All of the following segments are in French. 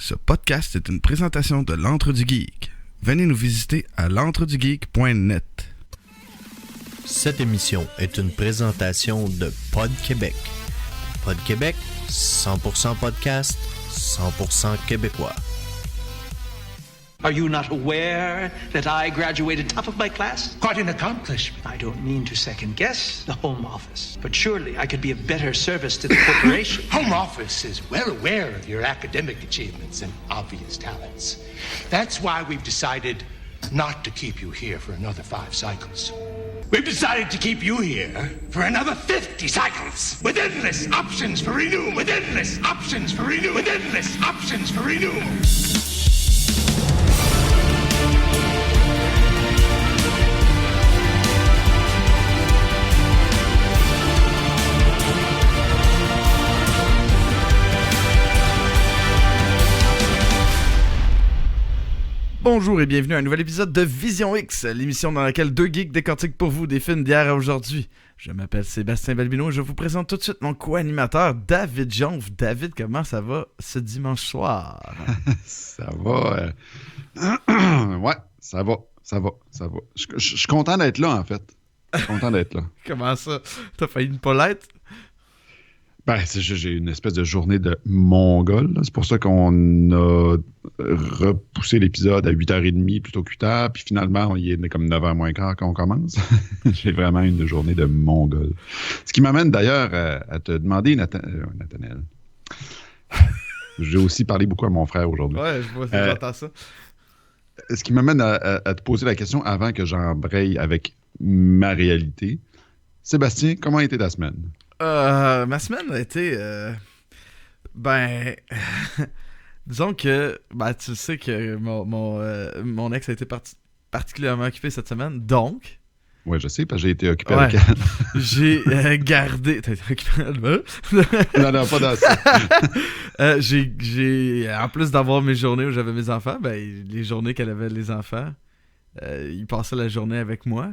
Ce podcast est une présentation de l'Antre du Geek. Venez nous visiter à l'entredugeek.net. Cette émission est une présentation de Pod Québec. Pod Québec, 100% podcast, 100% québécois. Are you not aware that I graduated top of my class? Quite an accomplishment. I don't mean to second-guess the Home Office, but surely I could be of better service to the corporation. Home Office is well aware of your academic achievements and obvious talents. That's why we've decided not to keep you here for another 5 cycles. We've decided to keep you here for another 50 cycles, with endless options for renewal, with endless options for renewal, with endless options for renewal. Bonjour et bienvenue à un nouvel épisode de Vision X, l'émission dans laquelle deux geeks décortiquent pour vous des films d'hier à aujourd'hui. Je m'appelle Sébastien Balbino et je vous présente tout de suite mon co-animateur David Jonve. David, comment ça va ce dimanche soir? Ça va. Ouais, ça va. Je suis content d'être là, en fait. Je suis content d'être là. Comment ça? T'as failli ne pas l'être? Ben, j'ai une espèce de journée de mongol. Là. C'est pour ça qu'on a repoussé l'épisode à 8h30 plutôt que 8h. Puis finalement, il est comme 9h moins quart quand on commence. J'ai vraiment une journée de mongol. Ce qui m'amène d'ailleurs à te demander, Nathanaël. J'ai aussi parlé beaucoup à mon frère aujourd'hui. Ouais, je vois, j'entends ça. Ce qui m'amène à te poser la question avant que j'embraye avec ma réalité. Sébastien, comment a été ta semaine? Ma semaine a été... disons que... Ben, tu sais que mon ex a été particulièrement occupé cette semaine, donc... Ouais, je sais, parce que j'ai été occupé avec elle. J'ai gardé... T'as été occupé avec elle? Non, pas dans ça. J'ai... En plus d'avoir mes journées où j'avais mes enfants, ben, les journées qu'elle avait les enfants, ils passaient la journée avec moi.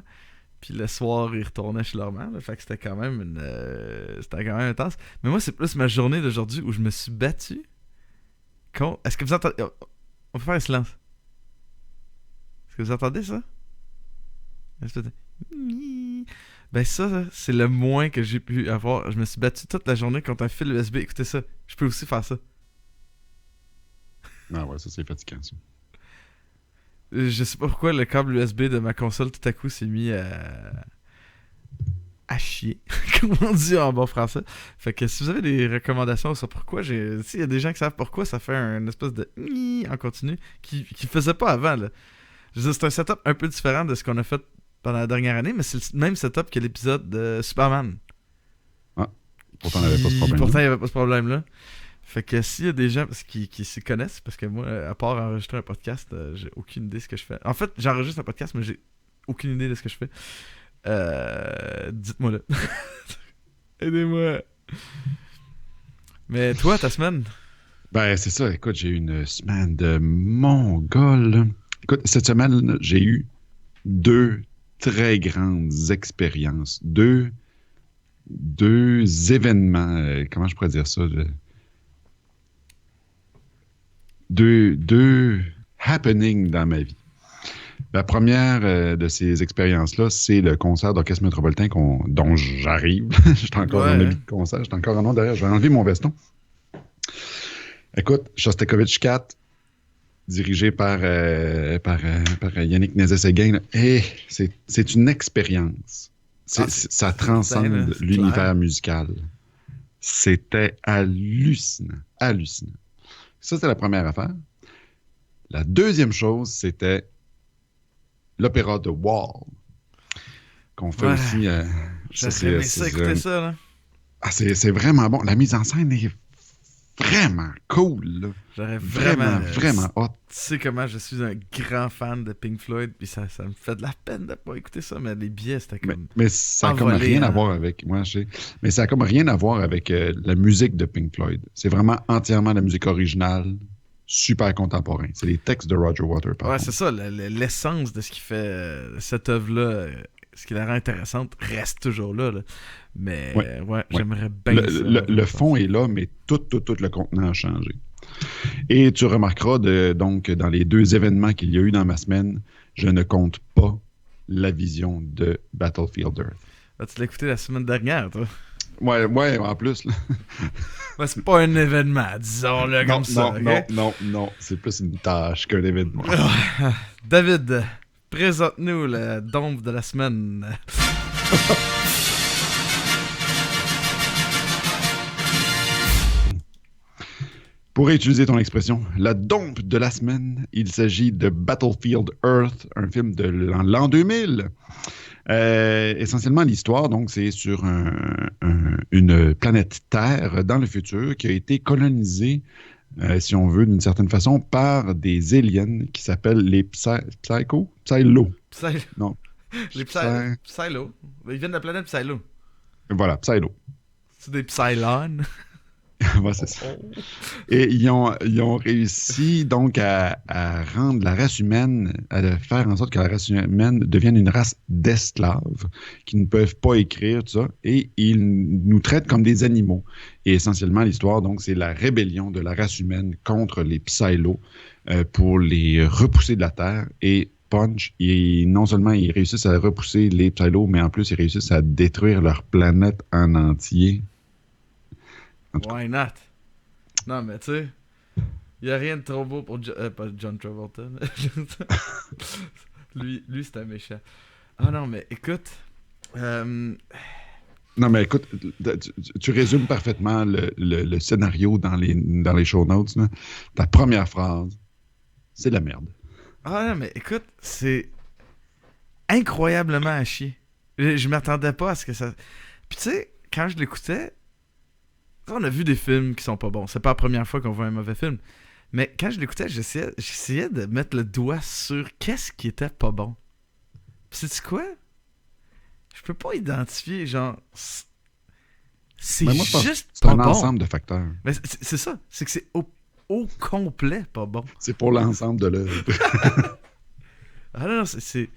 Puis le soir, ils retournaient chez leur mère. Là, fait que c'était quand même c'était quand même intense. Mais moi, c'est plus ma journée d'aujourd'hui où je me suis battu contre... Est-ce que vous entendez... On va faire un silence. Est-ce que vous entendez ça? Ben ça, c'est le moins que j'ai pu avoir. Je me suis battu toute la journée contre un fil USB. Écoutez ça. Je peux aussi faire ça. Ah ouais, ça c'est fatigant, ça. Je sais pas pourquoi le câble USB de ma console tout à coup s'est mis à chier, comme on dit en bon français. Fait que si vous avez des recommandations sur pourquoi s'il y a des gens qui savent pourquoi ça fait une espèce de en continu qui faisait pas avant là. Je veux dire, c'est un setup un peu différent de ce qu'on a fait pendant la dernière année, mais c'est le même setup que l'épisode de Superman. Ah, pourtant il n'y avait pas ce problème. Pourtant il n'y avait pas ce problème là. Fait que s'il y a des gens qui s'y connaissent, parce que moi, à part enregistrer un podcast, j'ai aucune idée de ce que je fais. En fait, j'enregistre un podcast, mais j'ai aucune idée de ce que je fais. Dites-moi là. Aidez-moi. Mais toi, ta semaine? Ben, c'est ça. Écoute, j'ai eu une semaine de mongol. Écoute, cette semaine, j'ai eu 2 très grandes expériences. Deux événements. Comment je pourrais dire ça? Deux happenings dans ma vie. La première de ces expériences-là, c'est le concert d'Orchestre Métropolitain dont j'arrive. J'étais encore en habit de concert, j'étais encore en nom derrière. Je vais enlever mon veston. Écoute, Shostakovich 4, dirigé par Yannick Nézet-Séguin. C'est une expérience. Ça transcende l'univers musical. C'était hallucinant. Hallucinant. Ça, c'était la première affaire. La deuxième chose, c'était l'opéra de Wall, qu'on fait aussi... J'aurais aimé ça, écouter ça, là. Ah, c'est vraiment bon. La mise en scène est vraiment cool, là. J'aurais vraiment hot. Tu sais comment je suis un grand fan de Pink Floyd, puis ça me fait de la peine de pas écouter ça, mais les billets, c'était comme... Mais ça n'a comme rien à voir avec... Moi, je sais. Mais ça n'a comme rien à voir avec la musique de Pink Floyd. C'est vraiment entièrement la musique originale, super contemporain. C'est les textes de Roger Waters, par contre. C'est ça. L'essence de ce qui fait cette œuvre-là, ce qui la rend intéressante, reste toujours là. Mais j'aimerais bien ça. Le fond est là, mais tout le contenant a changé. Et tu remarqueras, donc, dans les 2 événements qu'il y a eu dans ma semaine, je ne compte pas la vision de Battlefield Earth. Ah, tu l'as écouté la semaine dernière, toi. Ouais, en plus. Là. Ouais, c'est pas un événement, disons-le comme ça. Non. C'est plus une tâche qu'un événement. David, présente-nous le dompe de la semaine. Pour utiliser ton expression, la dompe de la semaine, il s'agit de Battlefield Earth, un film de l'an 2000. Essentiellement, l'histoire, donc, c'est sur une planète Terre dans le futur qui a été colonisée, si on veut, d'une certaine façon, par des aliens qui s'appellent les Psylo. Non. Les Psylo. Ils viennent de la planète Psylo. Voilà, Psylo. C'est des Psylons. Ouais, c'est ça. Et ils ont réussi donc à rendre la race humaine, à faire en sorte que la race humaine devienne une race d'esclaves qui ne peuvent pas écrire, tout ça, et ils nous traitent comme des animaux. Et essentiellement, l'histoire, donc, c'est la rébellion de la race humaine contre les Psylos pour les repousser de la Terre. Et Punch, non seulement ils réussissent à repousser les Psylos, mais en plus, ils réussissent à détruire leur planète en entier. Why not? Non, mais tu sais, il n'y a rien de trop beau pour pas John Travolta. lui c'est un méchant. Ah non, mais écoute. Non, mais écoute, tu résumes parfaitement le scénario dans les show notes. Là. Ta première phrase, c'est la merde. Ah non, mais écoute, c'est incroyablement à chier. Je m'attendais pas à ce que ça. Puis tu sais, quand je l'écoutais, on a vu des films qui sont pas bons. C'est pas la première fois qu'on voit un mauvais film. Mais quand je l'écoutais, j'essayais de mettre le doigt sur qu'est-ce qui était pas bon. Pis sais-tu quoi? Je peux pas identifier, genre... C'est juste c'est pas bon. C'est un ensemble de facteurs. Mais c'est ça. C'est que c'est au complet pas bon. C'est pour l'ensemble de l'œuvre. Ah non, c'est...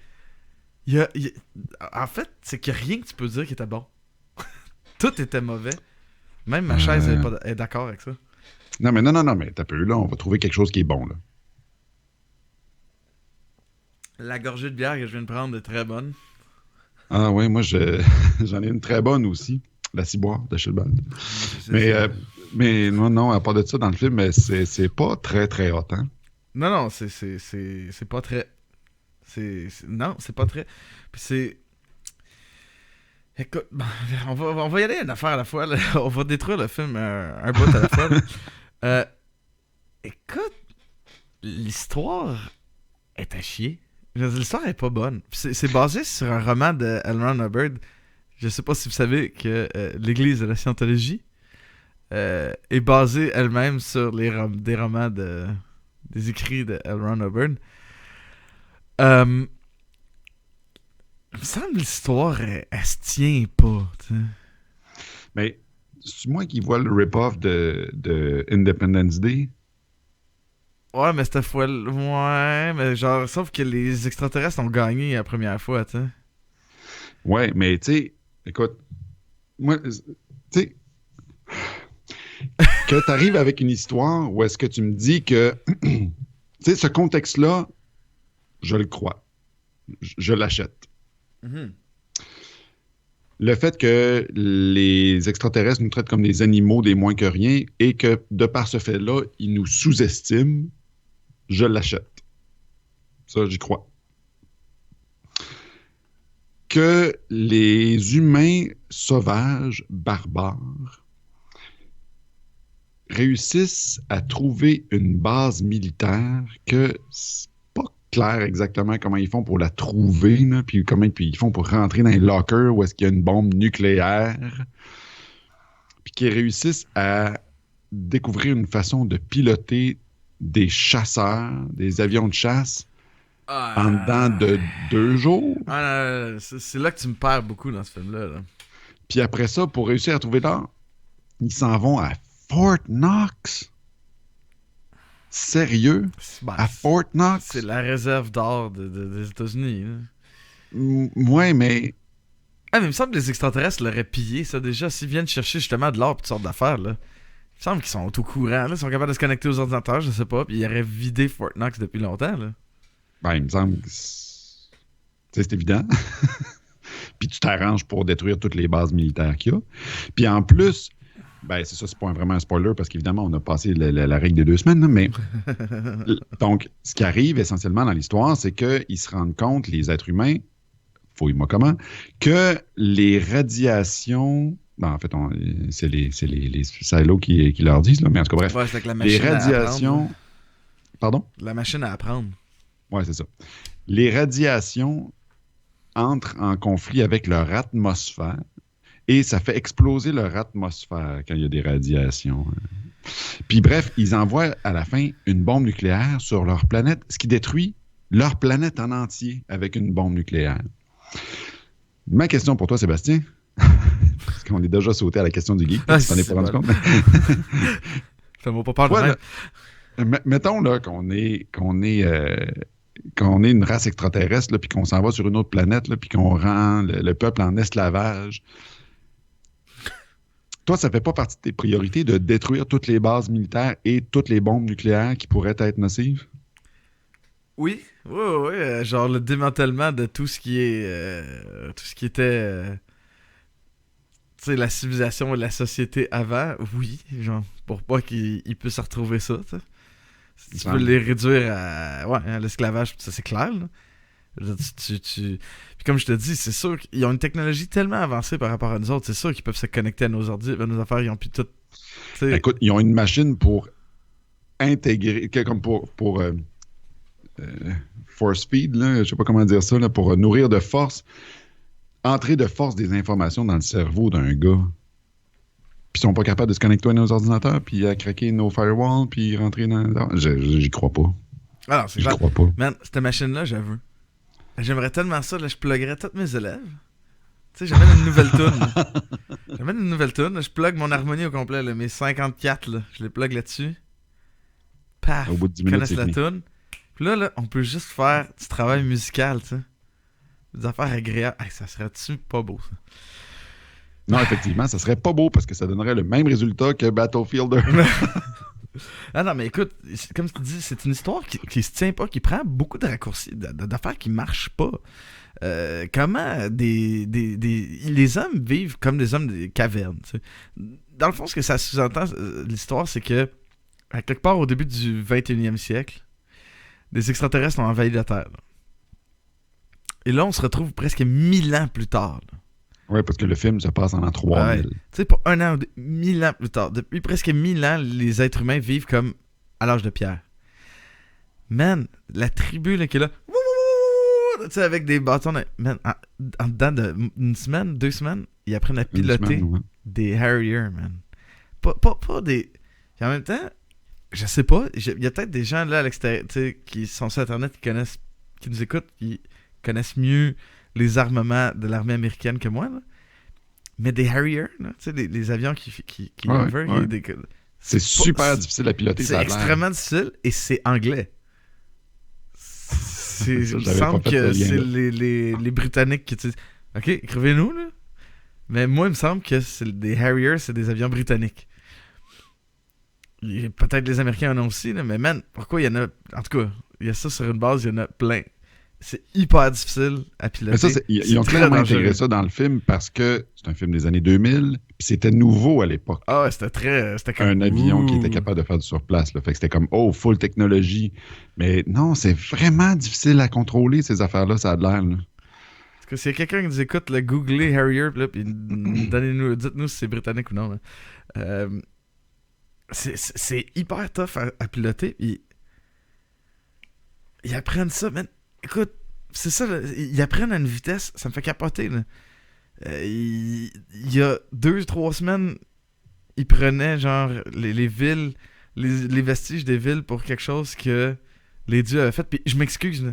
En fait, c'est qu'il y a rien que tu peux dire qui était bon. Tout était mauvais. Même ma chaise est d'accord avec ça. Non, mais t'as peu, là, on va trouver quelque chose qui est bon, là. La gorgée de bière que je viens de prendre est très bonne. Ah ouais, moi, j'en ai une très bonne aussi. La ciboire de Chilbald. Mais non, à part de ça, dans le film, c'est pas très, très hot, hein? Non, c'est pas très... Non, c'est pas très... Puis c'est... Écoute, on va y aller une affaire à la fois. Là. On va détruire le film un bout à la fois. Écoute, l'histoire est à chier. L'histoire est pas bonne. C'est basé sur un roman de L. Ron Hubbard. Je sais pas si vous savez que l'Église de la Scientologie est basée elle-même sur des romans des écrits de L. Ron Hubbard. Il me semble que l'histoire, elle se tient pas. T'sais. Mais c'est moi qui vois le rip-off de Independence Day. Ouais, mais cette fois... Ouais, mais genre, sauf que les extraterrestres ont gagné la première fois, tu sais. Ouais, mais tu sais, écoute, moi, tu sais, que t'arrives avec une histoire où est-ce que tu me dis que, tu sais, ce contexte-là, je le crois. Je l'achète. Mm-hmm. Le fait que les extraterrestres nous traitent comme des animaux, des moins que rien, et que, de par ce fait-là, ils nous sous-estiment, je l'achète. Ça, j'y crois. Que les humains sauvages, barbares, réussissent à trouver une base militaire que c'est pas clair exactement comment ils font pour la trouver, là, puis comment ils font pour rentrer dans un locker où est-ce qu'il y a une bombe nucléaire, puis qu'ils réussissent à découvrir une façon de piloter des chasseurs, des avions de chasse en dedans de 2 jours. C'est là que tu me perds beaucoup dans ce film-là. Là. Puis après ça, pour réussir à trouver l'or, ils s'en vont à Fort Knox. Sérieux? À Fort Knox? C'est la réserve d'or des États-Unis. Ouais, mais... Ah, mais il me semble que les extraterrestres l'auraient pillé, ça, déjà. S'ils viennent chercher justement de l'or et toutes sortes d'affaires, là. me semble qu'ils sont au courant, là. Ils sont capables de se connecter aux ordinateurs, je sais pas. Puis ils auraient vidé Fort Knox depuis longtemps, là. Ben, il me semble que c'est évident. Puis tu t'arranges pour détruire toutes les bases militaires qu'il y a. Puis en plus, ben c'est ça, c'est pas vraiment un spoiler parce qu'évidemment, on a passé la règle des 2 semaines, là, mais donc, ce qui arrive essentiellement dans l'histoire, c'est qu'ils se rendent compte, les êtres humains, fouille-moi comment, que les radiations... Ben, en fait, c'est les silos qui leur disent, là, mais en tout cas, bref. Ouais, c'est que la les machine radiations... Pardon? La machine à apprendre. Ouais, c'est ça. Les radiations entrent en conflit avec leur atmosphère et ça fait exploser leur atmosphère quand il y a des radiations. Puis bref, ils envoient à la fin une bombe nucléaire sur leur planète, ce qui détruit leur planète en entier avec une bombe nucléaire. Ma question pour toi, Sébastien, parce qu'on est déjà sauté à la question du geek, tu t'en es pas rendu compte. Ça m'a pas peur de même. Mettons là, qu'on est une race extraterrestre, là, puis qu'on s'en va sur une autre planète, là, puis qu'on rend le peuple en esclavage. Toi, ça fait pas partie de tes priorités de détruire toutes les bases militaires et toutes les bombes nucléaires qui pourraient être nocives? Oui. Genre le démantèlement de tout ce qui est... tout ce qui était... tu sais, la civilisation et la société avant, oui. Genre, pour pas qu'ils puissent retrouver ça, tu sais. Si tu veux les réduire à l'esclavage, ça c'est clair, là. Puis comme je te dis, c'est sûr qu'ils ont une technologie tellement avancée par rapport à nous autres, c'est sûr qu'ils peuvent se connecter à nos ordi, à nos affaires, ils ont pu tout... Écoute, ils ont une machine pour intégrer, comme pour force feed, là, je sais pas comment dire ça, là, pour nourrir de force, entrer de force des informations dans le cerveau d'un gars. Puis ils sont pas capables de se connecter à nos ordinateurs, puis à craquer nos firewalls, puis rentrer dans... J'y crois pas. Alors, c'est J'y clair. crois pas. Man, cette machine-là, j'avoue. J'aimerais tellement ça, là, je pluggerais tous mes élèves. Tu sais, j'amène une nouvelle toune. Je plug mon harmonie au complet, là, mes 54, là, je les plug là-dessus. Paf, Au bout de 10 ils minutes, connaissent c'est la fini. toune. Puis là, on peut juste faire du travail musical, tu sais. Des affaires agréables. Hey, ça serait-tu pas beau, ça? Non, effectivement, ça serait pas beau parce que ça donnerait le même résultat que Battlefield 1. Ah non, mais écoute, comme tu dis, c'est une histoire qui se tient pas, qui prend beaucoup de raccourcis, d'affaires qui marchent pas. Comment les hommes vivent comme des hommes des cavernes, tu sais. Dans le fond, ce que ça sous-entend, l'histoire, c'est que à quelque part au début du 21e siècle, des extraterrestres ont envahi la Terre, là. Et là, on se retrouve presque 1000 ans plus tard, là. Oui, parce que le film se passe en l'an 3000. Tu sais, pas 1 an, 1000 ans plus tard. Depuis presque 1000 ans, les êtres humains vivent comme à l'âge de pierre. Man, la tribu là, qui est là, tu sais, avec des bâtons. Man, en dedans d'une semaine, 2 semaines, ils apprennent à piloter des Harrier, man. Pas des... Et en même temps, je sais pas, il y a peut-être des gens là à l'extérieur, tu sais, qui sont sur Internet, qui nous écoutent, qui connaissent mieux les armements de l'armée américaine que moi, là. Mais des Harrier, tu sais, les avions qui c'est super difficile à piloter. C'est extrêmement difficile et c'est anglais. Il me semble que c'est les Britanniques qui disent OK, écrivez-nous, là. Mais moi, il me semble que c'est des Harrier, c'est des avions britanniques. Peut-être les Américains en ont aussi, là, mais man, pourquoi il y en a... En tout cas, il y a ça sur une base, il y en a plein. C'est hyper difficile à piloter. Mais ça, ils ont clairement intégré ça dans le film parce que c'est un film des années 2000, puis c'était nouveau à l'époque. Ah ouais, c'était comme... Un avion qui était capable de faire du surplace, là. Fait que c'était comme, full technologie. Mais non, c'est vraiment difficile à contrôler, ces affaires-là, ça a de l'air, là. Parce que s'il y a quelqu'un qui nous écoute, là, googlez Harrier, là, puis dites-nous si c'est britannique ou non, là. C'est hyper tough à piloter, puis ils apprennent ça, man. Écoute, c'est ça, là, ils apprennent à une vitesse, ça me fait capoter, là. Il y a 2-3 semaines, ils prenaient genre les villes, les vestiges des villes pour quelque chose que les dieux avaient fait. Puis je m'excuse, là,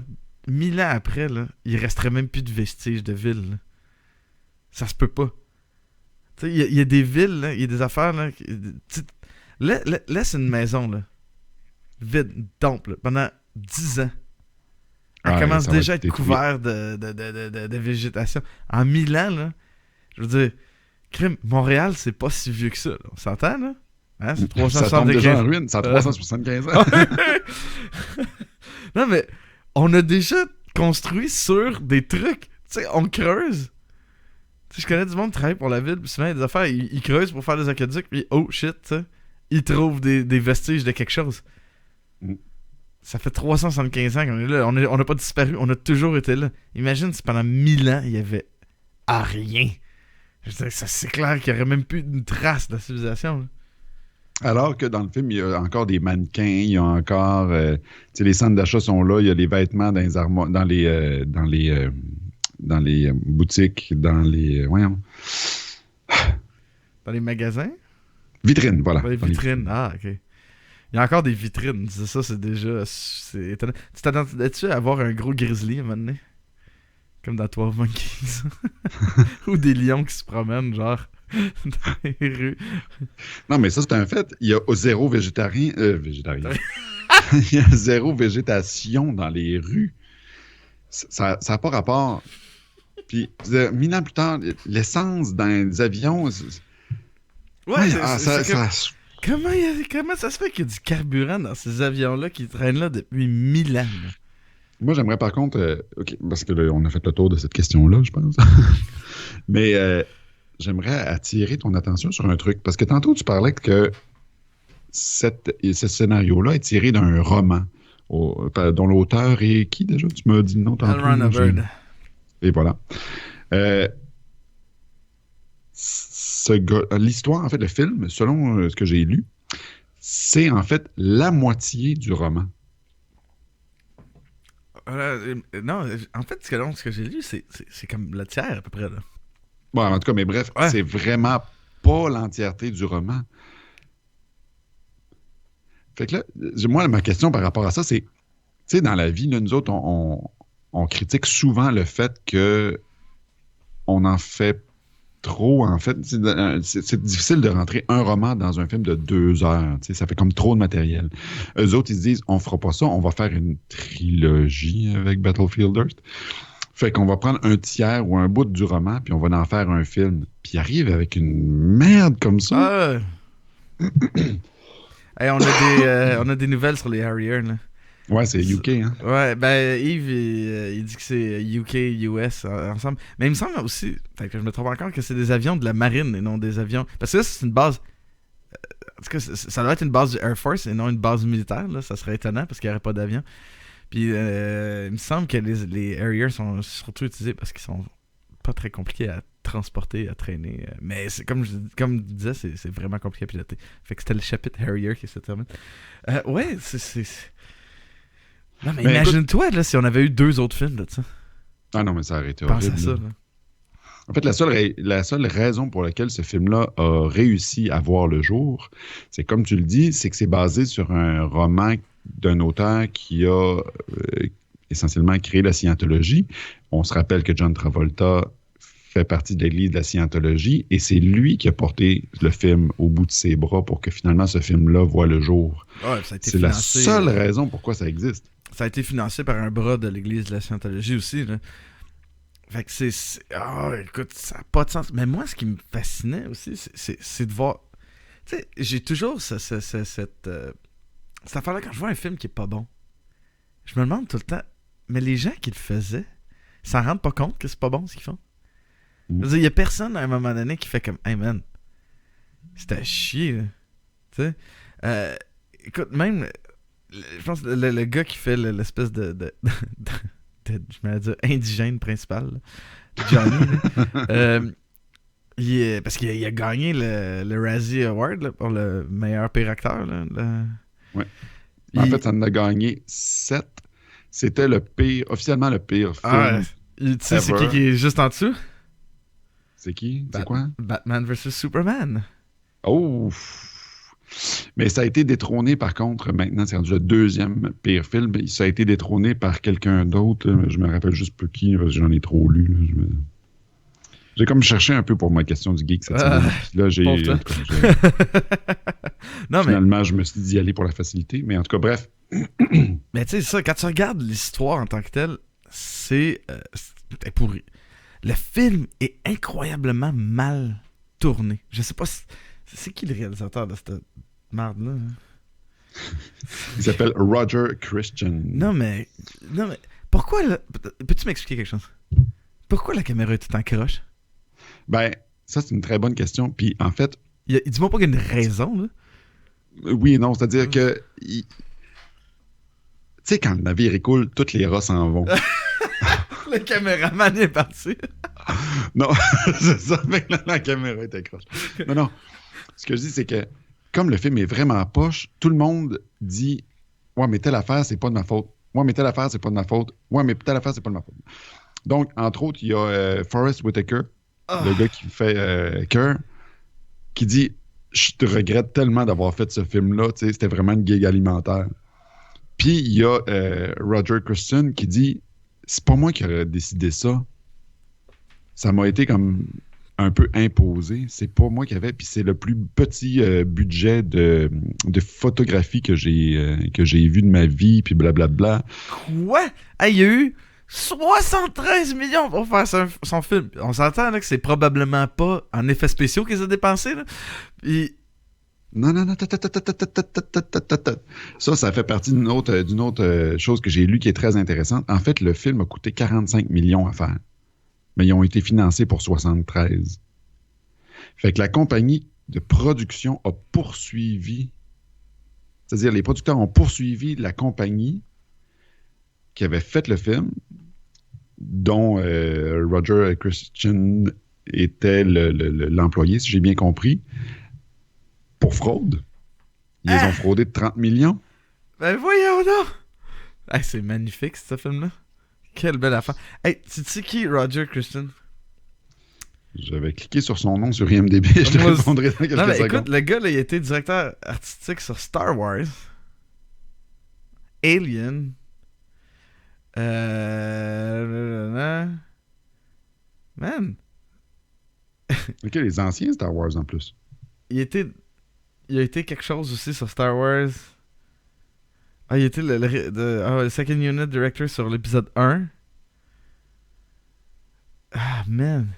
1000 ans après, là, il resterait même plus de vestiges de villes, là. Ça se peut pas. Tu sais, il y a des villes, là, il y a des affaires, là. Laisse une maison, là, vide, dompe, là, pendant 10 ans. Elle commence déjà à être couverte de végétation. En 1000 ans, là, je veux dire, Montréal, c'est pas si vieux que ça, là. On s'entend, là? Hein, c'est Ça tombe 375. déjà en ruine, ça a 375 ans. Non, mais on a déjà construit sur des trucs. Tu sais, on creuse. Tu sais, je connais du monde qui travaille pour la ville, puis souvent, il y a des affaires, ils creusent pour faire des aqueducs, puis oh shit, tu sais, ils trouvent des vestiges de quelque chose. Mm. Ça fait 375 ans qu'on est là. On n'a pas disparu, on a toujours été là. Imagine si pendant 1000 ans, il y avait rien. Je veux dire, ça, c'est clair qu'il n'y aurait même plus une trace de la civilisation. Là. Alors que dans le film, il y a encore des mannequins, il y a encore... tu sais, les centres d'achat sont là, il y a les vêtements dans les armoires, dans les boutiques, dans les... voyons. Dans les magasins? Vitrines, voilà. Dans les vitrines, ok. Il y a encore des vitrines, c'est ça, c'est déjà... C'est étonnant. Tu t'attendais-tu à avoir un gros grizzly à un moment donné? Comme dans 12 Monkeys. Ou des lions qui se promènent, genre, dans les rues. Non, mais ça, c'est un fait. Il y a zéro végétarien. Il y a zéro végétation dans les rues. Ça n'a pas rapport. Puis, 1000 ans plus tard, l'essence dans les avions... Ouais, ça... Comment ça se fait qu'il y a du carburant dans ces avions-là qui traînent là depuis 1000 ans? Là? Moi, j'aimerais par contre... OK, parce que là, on a fait le tour de cette question-là, je pense. Mais j'aimerais attirer ton attention sur un truc. Parce que tantôt, tu parlais que ce scénario-là est tiré d'un roman dont l'auteur est qui déjà? Tu m'as dit le nom tantôt. L. Ron Hubbard. Et voilà. L'histoire, en fait, le film, selon ce que j'ai lu, c'est en fait la moitié du roman. Non, en fait, ce que j'ai lu, c'est comme le tiers à peu près. Là. Bon, en tout cas, mais bref, c'est vraiment pas l'entièreté du roman. Fait que là, moi, ma question par rapport à ça, c'est, tu sais, dans la vie, là, nous autres, on critique souvent le fait que on en fait trop, en fait. C'est difficile de rentrer un roman dans un film de 2 heures. Tu sais, ça fait comme trop de matériel. Eux autres, ils se disent, on fera pas ça, on va faire une trilogie avec Battlefield Earth. Fait qu'on va prendre un tiers ou un bout du roman, puis on va en faire un film. Puis il arrive avec une merde comme ça. Hey, on a des nouvelles sur les Harrier, là. Ouais, c'est UK, hein? Ouais, ben Yves, il dit que c'est UK, US ensemble. Mais il me semble aussi, fait que je me trompe encore, que c'est des avions de la marine et non des avions... Parce que là, c'est une base... En tout cas, ça doit être une base du Air Force et non une base militaire, là. Ça serait étonnant parce qu'il n'y aurait pas d'avion. Puis il me semble que les Harrier sont surtout utilisés parce qu'ils sont pas très compliqués à transporter, à traîner. Mais c'est comme je disais, c'est vraiment compliqué à piloter. Fait que c'était le chapitre Harrier qui se termine. Ouais, c'est... Non, mais imagine-toi, là, si on avait eu 2 autres films de ça. Ah non, mais ça aurait été pense horrible. À ça, là. En fait, la seule raison pour laquelle ce film-là a réussi à voir le jour, c'est comme tu le dis, c'est que c'est basé sur un roman d'un auteur qui a essentiellement créé la scientologie. On se rappelle que John Travolta fait partie de l'église de la scientologie et c'est lui qui a porté le film au bout de ses bras pour que finalement ce film-là voit le jour. Ouais, ça a été c'est financé, la seule raison pourquoi ça existe. Ça a été financé par un bras de l'église de la scientologie aussi, là. Fait que c'est... écoute, ça n'a pas de sens. Mais moi, ce qui me fascinait aussi, c'est de voir... Tu sais, j'ai toujours cette affaire-là, quand je vois un film qui est pas bon, je me demande tout le temps, mais les gens qui le faisaient, s'en rendent pas compte que c'est pas bon ce qu'ils font? Je veux dire, il y a personne à un moment donné qui fait comme « Hey man, c'était à chier, là. » Tu sais? Écoute, même... Je pense que le gars qui fait l'espèce de je vais dire indigène principal, là, Johnny, parce qu'il a gagné le Razzie Award là, pour le meilleur pire acteur. Là, ouais. En fait, ça en a gagné 7. C'était officiellement le pire film. Tu sais, c'est qui est juste en dessous? C'est qui? C'est quoi? Batman vs Superman. Oh! Mais ça a été détrôné, par contre, maintenant, c'est rendu le 2e pire film. Ça a été détrôné par quelqu'un d'autre. Je me rappelle juste peu qui, parce que j'en ai trop lu. Là. J'ai comme cherché un peu pour ma question du geek cette semaine. Là, finalement, je me suis dit d'y aller pour la facilité. Mais en tout cas, bref. Mais tu sais, ça, quand tu regardes l'histoire en tant que telle, c'est pourri. Le film est incroyablement mal tourné. Je sais pas si... C'est qui le réalisateur de marde, là. Il s'appelle Roger Christian. Non, mais pourquoi... Peux-tu m'expliquer quelque chose? Pourquoi la caméra est tout en croche? Ben, ça, c'est une très bonne question. Puis, en fait... Dis-moi pas qu'il y a une raison, là. Oui et non, c'est-à-dire que... Tu sais, quand le navire écoule, tous les rats s'en vont. Le caméraman est parti. Non, c'est ça, mais la caméra est accroche. Non. Ce que je dis, c'est que comme le film est vraiment poche, tout le monde dit « Ouais, mais telle affaire, c'est pas de ma faute. Ouais, mais telle affaire, c'est pas de ma faute. Ouais, mais telle affaire, c'est pas de ma faute. » Donc, entre autres, il y a Forrest Whitaker, le gars qui fait Cœur, qui dit « Je te regrette tellement d'avoir fait ce film-là. C'était vraiment une gig alimentaire. » Puis, il y a Roger Christian qui dit « C'est pas moi qui aurais décidé ça. Ça m'a été comme un peu imposé. C'est pas moi qui avais. Puis c'est le plus petit budget de photographie que j'ai vu de ma vie, puis blablabla. Quoi? Hey, il y a eu 73 millions pour faire son film. On s'entend là, que c'est probablement pas en effets spéciaux qu'ils ont dépensé. Là. Puis... Non. Ça fait partie d'une autre chose que j'ai lue qui est très intéressante. En fait, le film a coûté 45 millions à faire. Mais ils ont été financés pour 73. Fait que la compagnie de production a poursuivi, c'est-à-dire les producteurs ont poursuivi la compagnie qui avait fait le film, dont Roger Christian était l'employé, si j'ai bien compris, pour fraude. Ils les ont fraudé de 30 millions. Ben voyons donc! Hey, c'est magnifique, ce film-là. Quelle belle affaire. Hey, tu sais qui Roger Christian? J'avais cliqué sur son nom sur IMDb. Je te répondrai dans quelques secondes. Écoute, le gars, là, il a été directeur artistique sur Star Wars, Alien, man. OK, les anciens Star Wars en plus. Il a été quelque chose aussi sur Star Wars. Ah, il était le Second Unit Director sur l'épisode 1. Ah, man.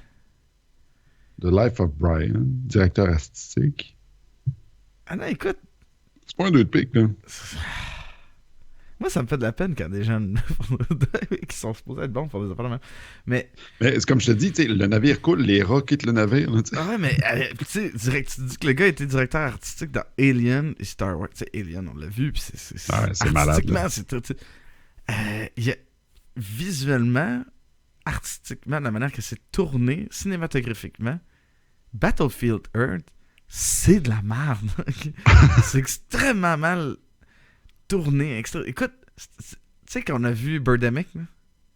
The Life of Brian, directeur artistique. Ah non, écoute. C'est pas un 2 de pique, là. Moi, ça me fait de la peine quand des gens qui sont supposés être bons pour des affaires de même. Mais c'est comme je te dis, le navire coule, les rats quittent le navire. Là, ah ouais, mais tu sais, tu dis que le gars était directeur artistique dans Alien et Star Wars. Tu sais, Alien, on l'a vu, puis c'est malade. Visuellement, artistiquement, de la manière que c'est tourné, cinématographiquement, Battlefield Earth, c'est de la merde. C'est extrêmement mal tourné. Écoute, tu sais qu'on a vu Birdemic, là?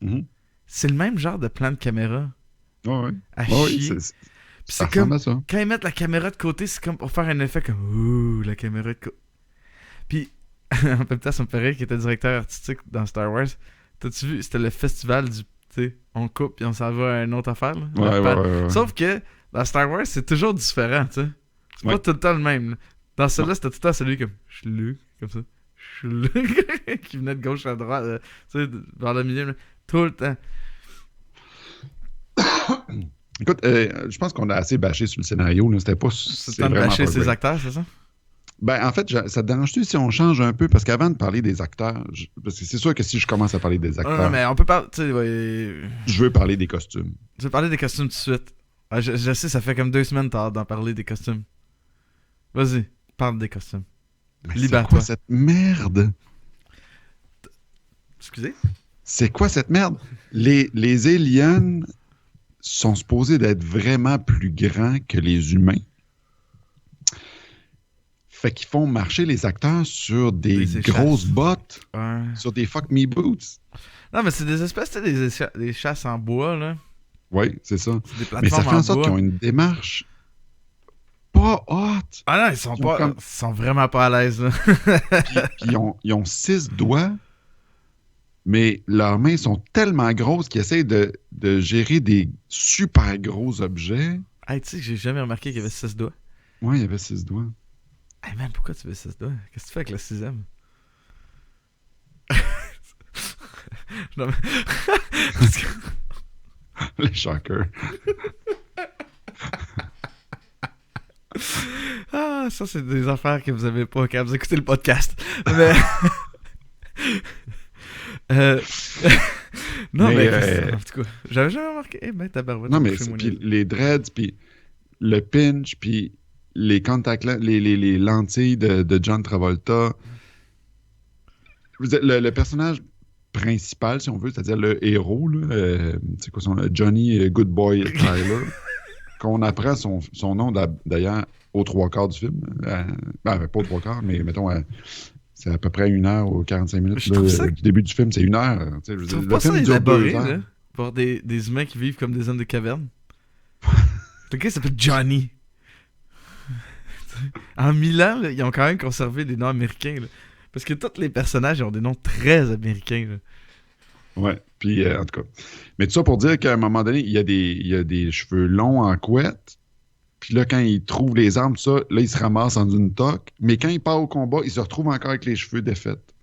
Mm-hmm. C'est le même genre de plan de caméra. Ouais. À chier. C'est comme ça. Quand ils mettent la caméra de côté, c'est comme pour faire un effet comme ouh, la caméra de côté. Puis en même temps, son père qui était directeur artistique dans Star Wars, t'as-tu vu, c'était le festival du, tu sais, on coupe puis on s'en va à une autre affaire. Là, ouais. Sauf que dans Star Wars, c'est toujours différent, tu sais. C'est pas tout le temps le même. Là. Dans celui-là, c'était tout le temps celui comme Schluck, comme ça. Schluck, qui venait de gauche à droite, tu sais, vers le milieu, là. Tout le temps. Écoute, je pense qu'on a assez bâché sur le scénario. Là. C'était pas. C'est temps de bâcher ses acteurs, c'est ça? Ben, en fait, ça te dérange-tu si on change un peu? Parce qu'avant de parler des acteurs, parce que c'est sûr que si je commence à parler des acteurs... Non, mais on peut parler... Je veux parler des costumes. Je veux parler des costumes tout de suite. Ah, je sais, ça fait comme 2 semaines t'as hâte d'en parler des costumes. Vas-y, parle des costumes. C'est quoi cette merde? Excusez? C'est quoi cette merde? Les aliens sont supposés d'être vraiment plus grands que les humains. Fait qu'ils font marcher les acteurs sur des grosses bottes, sur des fuck me boots. Non, mais c'est des espèces, tu sais, des chasses en bois, là. Oui, c'est ça. C'est des plateformes. Mais ça fait en sorte qu'ils ont une démarche pas hot. Ah non, ils sont vraiment pas à l'aise, là. puis ils ont 6 doigts, mais leurs mains sont tellement grosses qu'ils essayent de gérer des super gros objets. Hey, tu sais que j'ai jamais remarqué qu'il y avait 6 doigts. Ouais, il y avait 6 doigts. Hey man, pourquoi tu veux 6 doigts? Qu'est-ce que tu fais avec le 6e? Non, mais... Le shocker. Ah, ça, c'est des affaires que vous avez pas quand vous écoutez le podcast. Mais... non, mais en tout cas, j'avais jamais remarqué. Tabarouette. Non, mais puis les dreads, puis le pinch, puis les contact les lentilles de John Travolta. Le personnage principal, si on veut, c'est-à-dire le héros, là, c'est quoi son nom? Johnny Good Boy Tyler, qu'on apprend son nom d'ailleurs aux 3/4 du film. Pas aux 3/4, mais mettons, c'est à peu près 1 heure ou 45 minutes. Du début du film, c'est 1 heure. Je trouve pas ça élaboré, là, pour des humains qui vivent comme des hommes de caverne. Le gars s'appelle Johnny. En 1000 ans, là, ils ont quand même conservé des noms américains. Là. Parce que tous les personnages ils ont des noms très américains. Là. Ouais, puis en tout cas. Mais tout ça pour dire qu'à un moment donné, il y a des cheveux longs en couette. Puis là, quand il trouve les armes, tout ça, là, il se ramasse en une toque. Mais quand il part au combat, il se retrouve encore avec les cheveux défaits.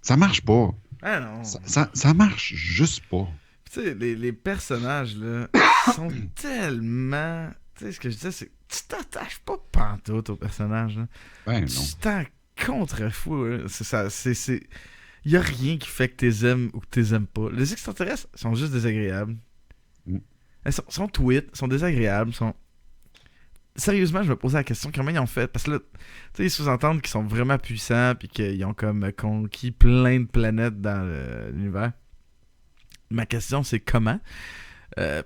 Ça marche pas. Ah non. Ça marche juste pas. Tu sais, les personnages, là, sont tellement... Tu sais, ce que je disais, c'est que tu t'attaches pas pantoute aux personnages. Là. Ben non. Tu t'en contrefous. Hein. C'est ça. Il y a rien qui fait que t'es aimes ou que t'es aimes pas. Les extraterrestres sont juste désagréables. Ils sont tweets, sont désagréables, sont... Sérieusement, je me posais la question comment ils ont fait. Parce que là, tu sais, ils sous-entendent qu'ils sont vraiment puissants puis qu'ils ont comme conquis plein de planètes dans l'univers. Ma question, c'est comment?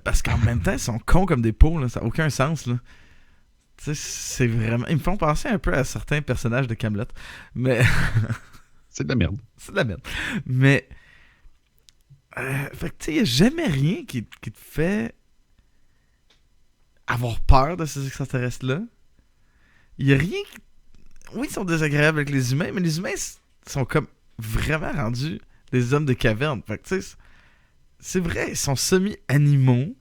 Parce qu'en même temps, ils sont cons comme des pots, là. Ça n'a aucun sens, là. Tu sais, c'est vraiment... Ils me font penser un peu à certains personnages de Kaamelott. Mais... c'est de la merde. C'est de la merde. Mais... fait que, tu sais, il n'y a jamais rien qui te fait... avoir peur de ces extraterrestres-là. Il n'y a rien qui... Oui, ils sont désagréables avec les humains, mais les humains sont comme vraiment rendus des hommes de caverne. Fait que, tu sais, c'est vrai, ils sont semi-animaux.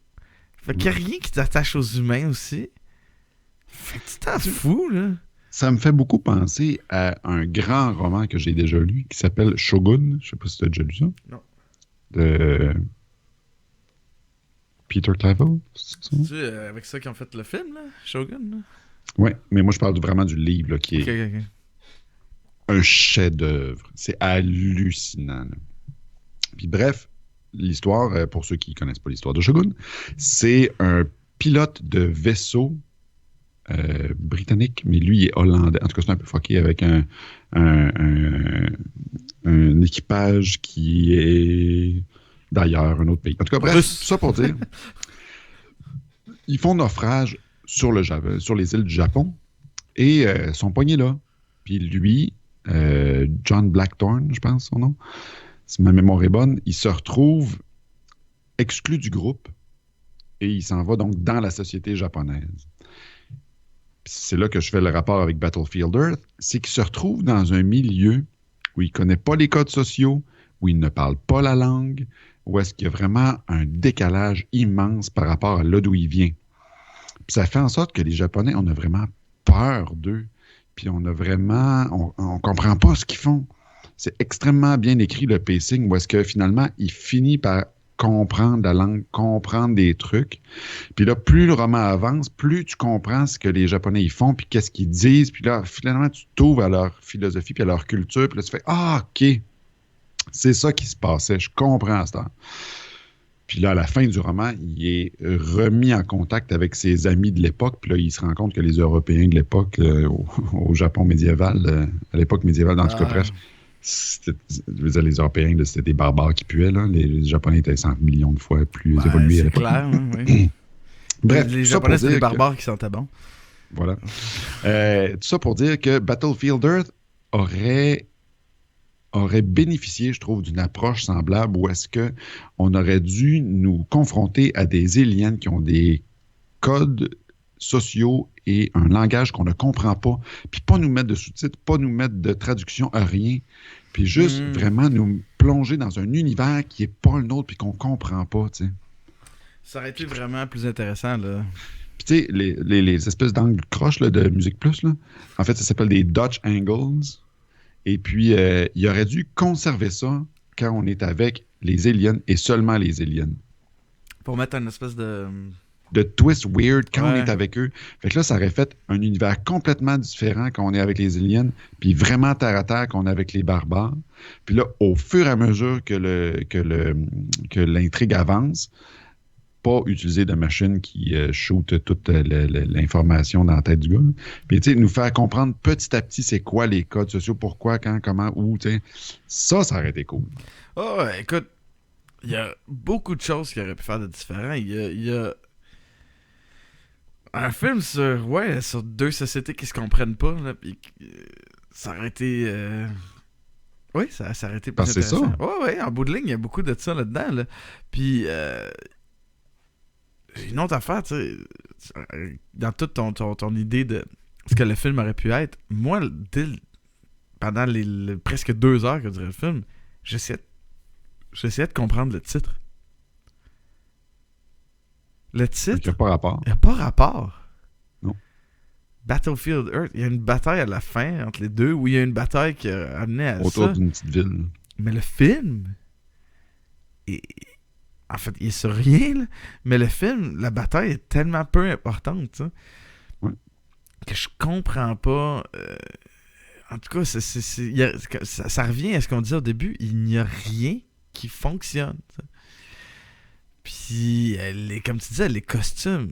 Fait qu'il n'y a rien qui t'attache aux humains aussi. Fait que tu t'en fous, là. Ça me fait beaucoup penser à un grand roman que j'ai déjà lu qui s'appelle Shogun. Je sais pas si tu as déjà lu ça. Non. De... Peter Clavel, c'est ça? C'est avec ça qu'ils ont fait le film, là? Shogun, Oui, mais moi je parle vraiment du livre là, qui est Ok. un chef-d'œuvre. C'est hallucinant. Là. Puis bref, l'histoire, pour ceux qui ne connaissent pas l'histoire de Shogun, c'est un pilote de vaisseau britannique, mais lui il est hollandais. En tout cas, c'est un peu fucké avec un équipage qui est d'ailleurs, un autre pays. En tout cas, bref, tout ça pour dire, ils font naufrage sur les îles du Japon et sont pognés là. Puis lui, John Blackthorne, je pense son nom, si ma mémoire est bonne, il se retrouve exclu du groupe et il s'en va donc dans la société japonaise. Puis c'est là que je fais le rapport avec Battlefield Earth, c'est qu'il se retrouve dans un milieu où il ne connaît pas les codes sociaux, où il ne parle pas la langue, où est-ce qu'il y a vraiment un décalage immense par rapport à là d'où il vient. Puis ça fait en sorte que les Japonais, on a vraiment peur d'eux. Puis on comprend pas ce qu'ils font. C'est extrêmement bien écrit, le pacing, où est-ce que finalement, il finit par comprendre la langue, comprendre des trucs. Puis là, plus le roman avance, plus tu comprends ce que les Japonais ils font, puis qu'est-ce qu'ils disent. Puis là, finalement, tu t'ouvres à leur philosophie, puis à leur culture. Puis là, tu fais « Ah, OK! » C'est ça qui se passait. Je comprends à ce temps. Puis là, à la fin du roman, il est remis en contact avec ses amis de l'époque. Puis là, il se rend compte que les Européens de l'époque, au Japon médiéval, à l'époque médiévale, en tout cas, bref, je veux dire, les Européens, là, c'était des barbares qui puaient. Là. Les Japonais étaient 100 millions de fois plus évolués à l'époque. C'est clair, hein, oui. Bref, les Japonais, c'était des barbares qui sentaient bon. Voilà. Tout ça pour dire que Battlefield Earth aurait bénéficié, je trouve, d'une approche semblable où est-ce qu'on aurait dû nous confronter à des aliens qui ont des codes sociaux et un langage qu'on ne comprend pas, puis pas nous mettre de sous-titres, pas nous mettre de traduction à rien, puis juste vraiment nous plonger dans un univers qui n'est pas le nôtre puis qu'on comprend pas, tu sais. Ça aurait été vraiment plus intéressant, là. Puis tu sais, les espèces d'angles croches là, de Musique Plus, là, en fait, ça s'appelle des Dutch Angles. Et puis, il aurait dû conserver ça quand on est avec les aliens et seulement les aliens. Pour mettre une espèce de de twists weird quand on est avec eux. Fait que là, ça aurait fait un univers complètement différent quand on est avec les aliens, puis vraiment terre à terre quand on est avec les barbares. Puis là, au fur et à mesure que l'intrigue avance, pas utiliser de machine qui shoot toute l'information dans la tête du gars. Puis, tu sais, nous faire comprendre petit à petit c'est quoi les codes sociaux, pourquoi, quand, comment, où, tu sais. Ça aurait été cool. Oh, écoute, il y a beaucoup de choses qu'il aurait pu faire de différent. Il y a un film sur deux sociétés qui se comprennent pas, là, puis ça aurait été... Oui, ça aurait été plus intéressant. C'est ça. Ouais, en bout de ligne, il y a beaucoup de ça là-dedans, là. Puis... une autre affaire, tu sais, dans toute ton idée de ce que le film aurait pu être, moi, pendant les presque 2 heures que durait le film, j'essayais de comprendre le titre. Le titre... Il n'y a pas rapport. Il n'y a pas rapport. Non. Battlefield Earth, il y a une bataille à la fin entre les deux, où il y a une bataille qui a amené à autour ça. d'une petite ville. Mais le film... En fait, il est sur rien, là. Mais le film, la bataille est tellement peu importante, tu sais, que je comprends pas. En tout cas, ça revient à ce qu'on disait au début. Il n'y a rien qui fonctionne. T'sais. Puis, comme tu disais, les costumes,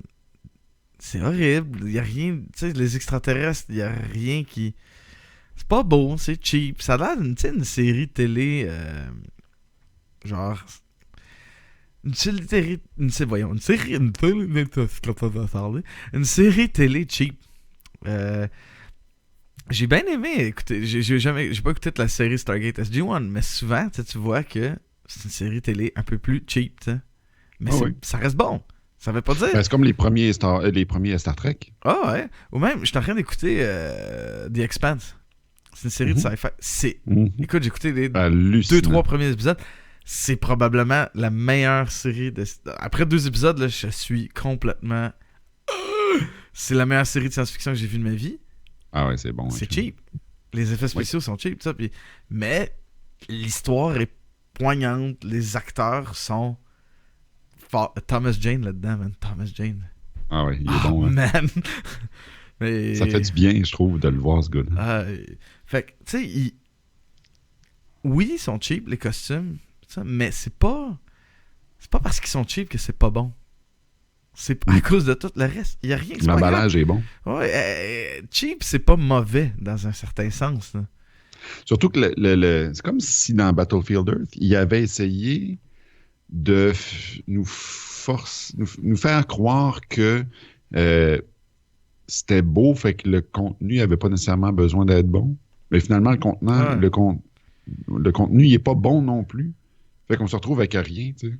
c'est horrible. Il n'y a rien. Tu sais, les extraterrestres, il n'y a rien qui. C'est pas beau, c'est cheap. Ça a l'air d'une série télé. Genre. Une série télé cheap. J'ai bien aimé écouter. J'ai pas écouté la série Stargate SG-1, mais souvent tu vois que c'est une série télé un peu plus cheap, t'sais. Mais ça reste bon. Ça veut pas dire. Ben, c'est comme les premiers Star Trek. Ah ouais. Ou même, je suis en train d'écouter The Expanse. C'est une série de sci-fi. Écoute, j'ai écouté les 2-3 premiers épisodes. C'est probablement la meilleure série de... Après 2 épisodes, là, je suis complètement... C'est la meilleure série de science-fiction que j'ai vue de ma vie. Ah ouais, c'est bon. C'est cheap. Les effets spéciaux sont cheap, tout ça. Mais l'histoire est poignante. Les acteurs sont... Thomas Jane là-dedans, man. Thomas Jane. Ah ouais, il est bon. Hein. Man! Mais... Ça fait du bien, je trouve, de le voir, ce gars-là. Fait que, tu sais, oui, ils sont cheap, les costumes... Mais c'est pas parce qu'ils sont cheap que c'est pas bon. C'est à cause de tout le reste. Il y a rien qui l'emballage est bon. Ouais, cheap, c'est pas mauvais dans un certain sens. Là. Surtout que c'est comme si dans Battlefield Earth, il avait essayé de nous faire croire que c'était beau, fait que le contenu n'avait pas nécessairement besoin d'être bon. Mais finalement, le contenu, il est pas bon non plus. Fait qu'on se retrouve avec rien, tu sais.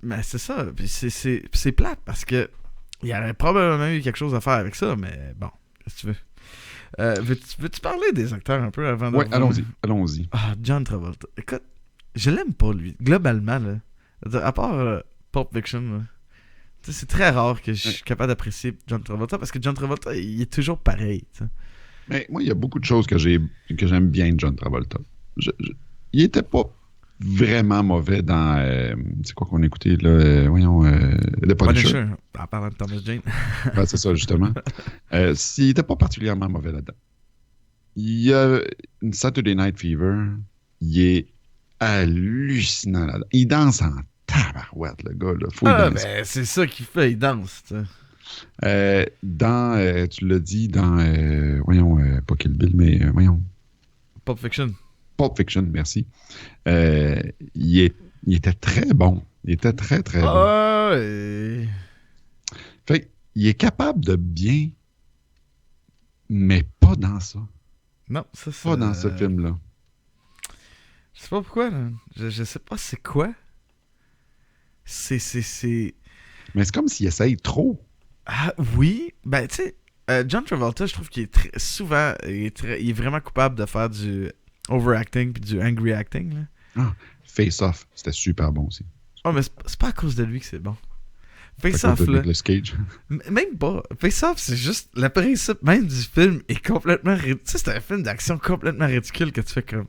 Mais c'est ça. Puis c'est plate parce que il y aurait probablement eu quelque chose à faire avec ça, mais bon, qu'est-ce que tu veux? Veux-tu parler des acteurs un peu avant de... Oui, allons-y. Ah, John Travolta. Écoute, je l'aime pas, lui. Globalement, là. À part Pulp Fiction, là. C'est très rare que je suis capable d'apprécier John Travolta parce que John Travolta, il est toujours pareil, t'sais. Mais moi, il y a beaucoup de choses que j'aime bien de John Travolta. Il était pas vraiment mauvais dans... c'est quoi qu'on écoutait, là? The Punisher. En parlant de Thomas Jane. C'est ça, justement. Il était pas particulièrement mauvais là-dedans. Il y a une Saturday Night Fever. Il est hallucinant là-dedans. Il danse en tabarouette, le gars, là. Faut danser. Ben, c'est ça qu'il fait, il danse, tu sais. Tu l'as dit dans... pas Kill Bill, mais... Pulp Fiction. Pulp Fiction, merci. Il était très bon. Il était très, très bon. Fait il est capable de bien, mais pas dans ça. Non, ça c'est... Pas dans ce film-là. Je sais pas pourquoi, là. Je sais pas c'est quoi. C'est... Mais c'est comme s'il essaye trop. Ah, oui. Ben, tu sais, John Travolta, je trouve qu'il est souvent... Il est vraiment coupable de faire du... overacting puis du angry acting, là. Ah, Face Off, c'était super bon aussi. Oh, mais c'est pas à cause de lui que c'est bon. Face Off, là. Même pas. Face Off, c'est juste le principe même du film est complètement tu sais, c'est un film d'action complètement ridicule que tu fais comme...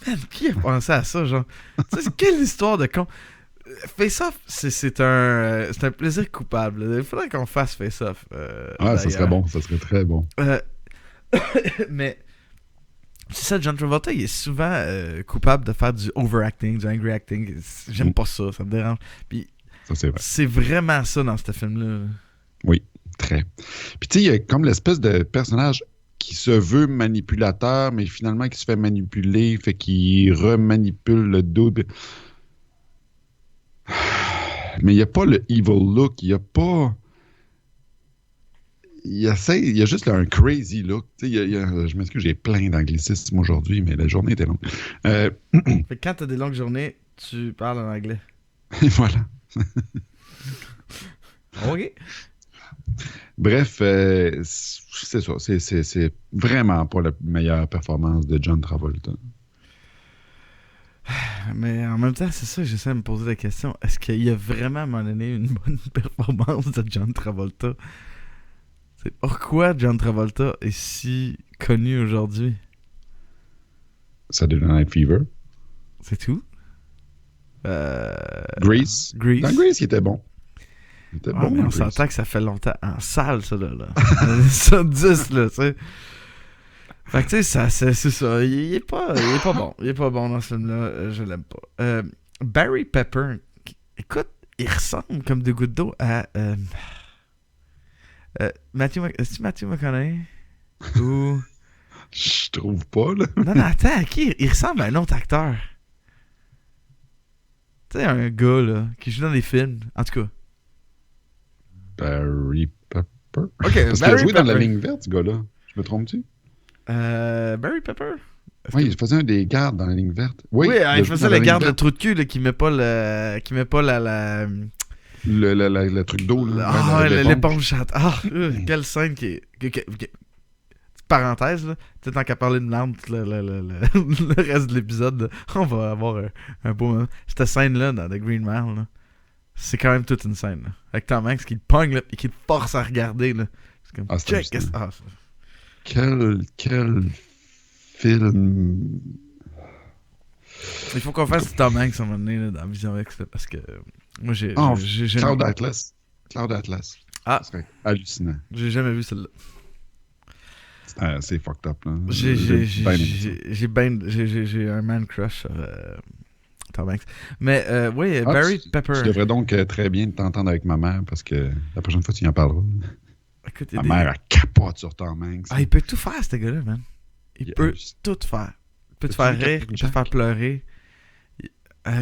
Man, qui a pensé à ça, genre? Tu sais, quelle histoire de con. Face Off, c'est un plaisir coupable. Il faudrait qu'on fasse Face Off. Ça serait bon, ça serait très bon. Mais c'est ça, John Travolta, il est souvent coupable de faire du overacting, du angry acting. J'aime pas ça, ça me dérange. Puis ça, c'est vrai. C'est vraiment ça dans ce film-là. Oui, très. Puis tu sais, il y a comme l'espèce de personnage qui se veut manipulateur, mais finalement qui se fait manipuler, fait qu'il remanipule le dos. Mais il n'y a pas le evil look, il n'y a pas... Il y a juste un crazy look. Je m'excuse, j'ai plein d'anglicismes aujourd'hui, mais la journée était longue. Fait que quand tu as des longues journées, tu parles en anglais. Et voilà. OK. Bref, c'est ça. C'est vraiment pas la meilleure performance de John Travolta. Mais en même temps, c'est ça que j'essaie de me poser la question. Est-ce qu'il y a vraiment à un moment donné une bonne performance de John Travolta? Pourquoi John Travolta est si connu aujourd'hui? Saturday Night Fever. C'est tout? Grease. Dans Grease, il était bon. Il était bon. Mais on s'entend que ça fait longtemps en salle, ça, là. Ça 10, là, tu sais. Fait que, tu sais, c'est ça. Il est pas bon. Il est pas bon dans ce film-là. Je l'aime pas. Barry Pepper, écoute, il ressemble comme des gouttes d'eau à... Est-ce que Matthew McConaughey? Ou... Je trouve pas, là. Non, attends, à qui? Il ressemble à un autre acteur. Tu sais, un gars, là, qui joue dans des films. En tout cas. Barry Pepper? OK, Parce qu'il a Barry joué Pepper. dans La Ligne Verte, ce gars-là. Je me trompe-tu? Barry Pepper? Oui, il faisait un des gardes dans La Ligne Verte. Oui, il faisait le garde, le trou de cul, là, qui met pas la... Le truc d'eau, là. L'éponge chante. Quelle scène qui est... Petite parenthèse, là. Peut-être tant qu'à parler de l'arme, le reste de l'épisode, là, on va avoir un beau moment. Cette scène-là, dans The Green Mile, là, c'est quand même toute une scène, là. Avec Tom Hanks qui le pogne, là, et qui le force à regarder, là. C'est comme, check, quel film... Il faut qu'on fasse du Tom Hanks à un moment donné, là, dans Vision X, là, parce que... Moi, j'ai Cloud Atlas. Cloud Atlas. Ah. Ça serait hallucinant. J'ai jamais vu celle-là. C'est fucked up, là. J'ai un man crush sur Tom Hanks. Mais, oui, Barry Pepper. Tu devrais donc très bien t'entendre avec ma mère, parce que la prochaine fois, tu y en parleras. Écoute, ma mère, elle capote sur Tom Hanks. Il peut tout faire, ce gars-là, man. Il peut tout faire. Il peut te faire rire, il peut te faire pleurer.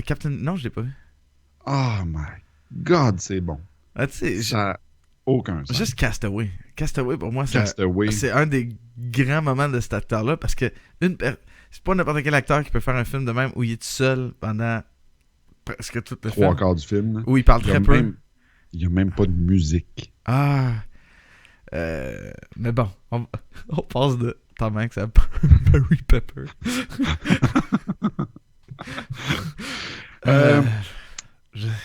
Captain... Non, je l'ai pas vu. Oh my God, c'est bon. Tu sais, ça n'a aucun sens. Juste Castaway. Castaway, pour moi, c'est un des grands moments de cet acteur-là, parce que c'est pas n'importe quel acteur qui peut faire un film de même où il est tout seul pendant presque tout le film. 3/4 du film. Là. Où il parle très peu. Il n'y a même pas de musique. Mais bon, on passe de Tom Hanks à Barry Pepper.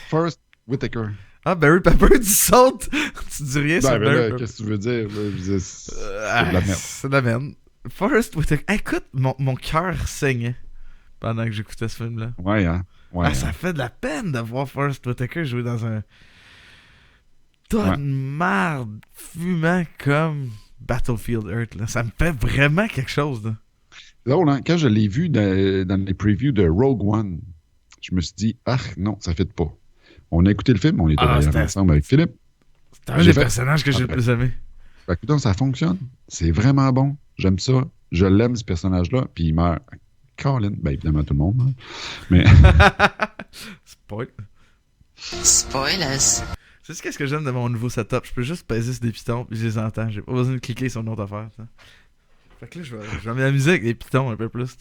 Forest Whitaker. Barry Pepper, tu sautes. Tu dis rien sur Barry Pepper. Qu'est-ce que tu veux dire? C'est de la merde. C'est de la merde. Forest Whitaker. Écoute, mon cœur saignait pendant que j'écoutais ce film-là. Ouais, hein? Ça fait de la peine de voir Forest Whitaker jouer dans un tas de merde fumant comme Battlefield Earth. Là. Ça me fait vraiment quelque chose. Là. C'est drôle, hein? Quand je l'ai vu dans les previews de Rogue One, je me suis dit, non, ça ne fit pas. On a écouté le film, on était ensemble avec Philippe. C'est un des personnages que j'ai le plus aimé. Écoute, ça fonctionne. C'est vraiment bon. J'aime ça. Je l'aime, ce personnage-là. Puis il meurt. Colin. Ben, évidemment, tout le monde. Hein. Mais. Spoilers. Tu sais qu'est-ce que j'aime de mon nouveau setup? Je peux juste peser sur des pitons puis je les entends. J'ai pas besoin de cliquer sur une autre affaire. Ça. Fait que là, je vais m'amuser avec les pitons un peu plus.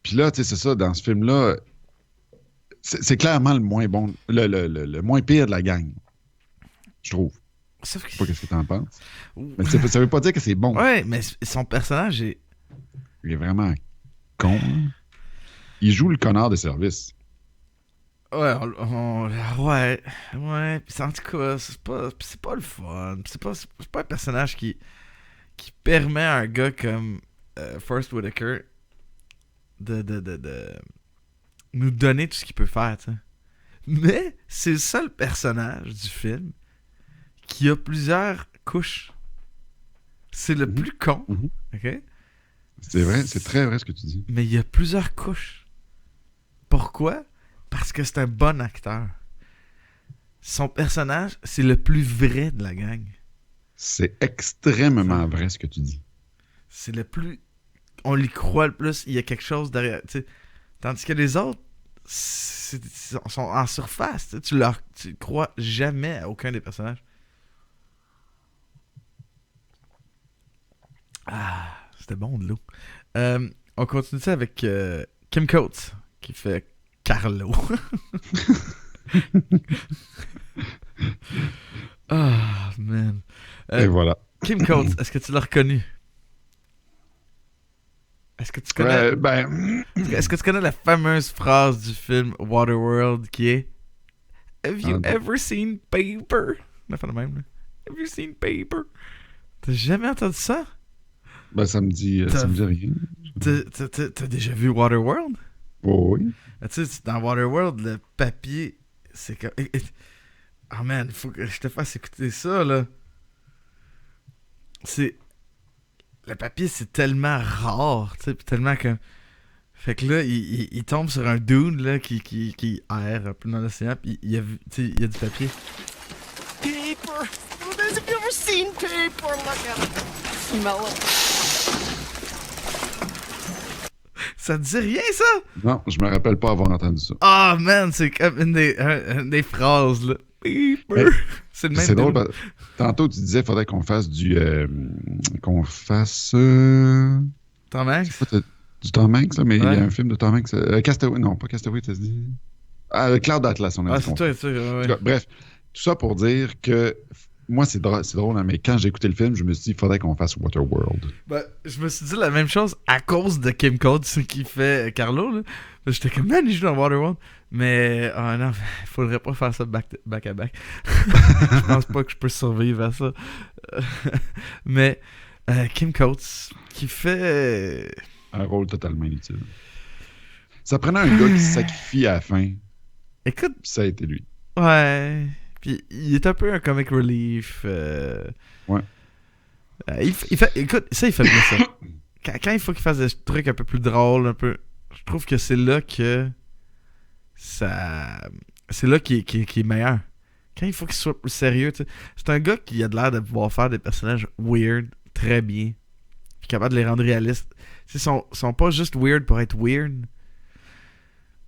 Puis là, tu sais, c'est ça, dans ce film-là, c'est clairement le moins bon, le moins pire de la gang. Je trouve. Je sais pas qu'est-ce que t'en penses. Mais ça veut pas dire que c'est bon. Ouais, mais son personnage est... Il est vraiment con. Hein? Il joue le connard de service. Ouais. Puis en tout cas, c'est pas le fun. C'est pas un personnage qui permet à un gars comme Forest Whitaker de nous donner tout ce qu'il peut faire, tu sais. Mais c'est le seul personnage du film qui a plusieurs couches. C'est le plus con, ok? C'est vrai, c'est très vrai ce que tu dis. Mais il y a plusieurs couches. Pourquoi? Parce que c'est un bon acteur. Son personnage, c'est le plus vrai de la gang. C'est extrêmement vrai ce que tu dis. C'est le plus... On l'y croit le plus. Il y a quelque chose derrière. T'sais. Tandis que les autres sont en surface. Tu crois jamais à aucun des personnages. Ah, c'était bon de l'eau. On continue ça avec Kim Coates qui fait Carlo. Ah, man. Et voilà. Kim Coates, est-ce que tu l'as reconnu? Est-ce que tu connais... Est-ce que tu connais la fameuse phrase du film Waterworld qui est Have you ever seen paper? On a fait le même, là. Have you seen paper? T'as jamais entendu ça? Ben, ça me dit rien. T'as déjà vu Waterworld? Oh, oui. Tu sais, dans Waterworld, le papier, c'est comme... Oh man, il faut que je te fasse écouter ça, là. C'est... Le papier, c'est tellement rare, tu sais, tellement que... Fait que là, il tombe sur un dude, là, qui erre un peu dans l'océan, pis il y a du papier. Paper! Have you ever seen paper? Look at it. Smell it. Ça te dit rien, ça? Non, je me rappelle pas avoir entendu ça. Ah, man, c'est comme une des phrases, là. Paper! C'est le même. C'est drôle, tantôt tu disais qu'il faudrait qu'on fasse qu'on fasse... Tom Hanks? Du Tom Hanks, là, mais il ouais. y a un film de Tom Hanks. Castaway, non, pas Castaway, ça se dit. Cloud Atlas, on a dit. C'est toi, ouais. Bref, tout ça pour dire que moi, c'est drôle, hein, mais quand j'ai écouté le film, je me suis dit qu'il faudrait qu'on fasse Waterworld. Ben, je me suis dit la même chose à cause de Kim Coates qui fait Carlo, là. J'étais comme, man, il joue dans Waterworld. Mais, oh non, il faudrait pas faire ça back à back. Je pense pas que je peux survivre à ça. Mais, Kim Coates qui fait... Un rôle totalement inutile. Ça prenait un gars qui se sacrifie à la fin. Écoute... Puis ça a été lui. Ouais. Puis il est un peu un comic relief. Ouais. Écoute, ça, il fait bien ça. Quand il faut qu'il fasse des trucs un peu plus drôles, un peu... Je trouve que c'est là que... ça... C'est là qu'il est meilleur. Quand il faut qu'il soit plus sérieux, tu sais. C'est un gars qui a de l'air de pouvoir faire des personnages weird très bien. Puis capable de les rendre réalistes. Ils sont pas juste weird pour être weird.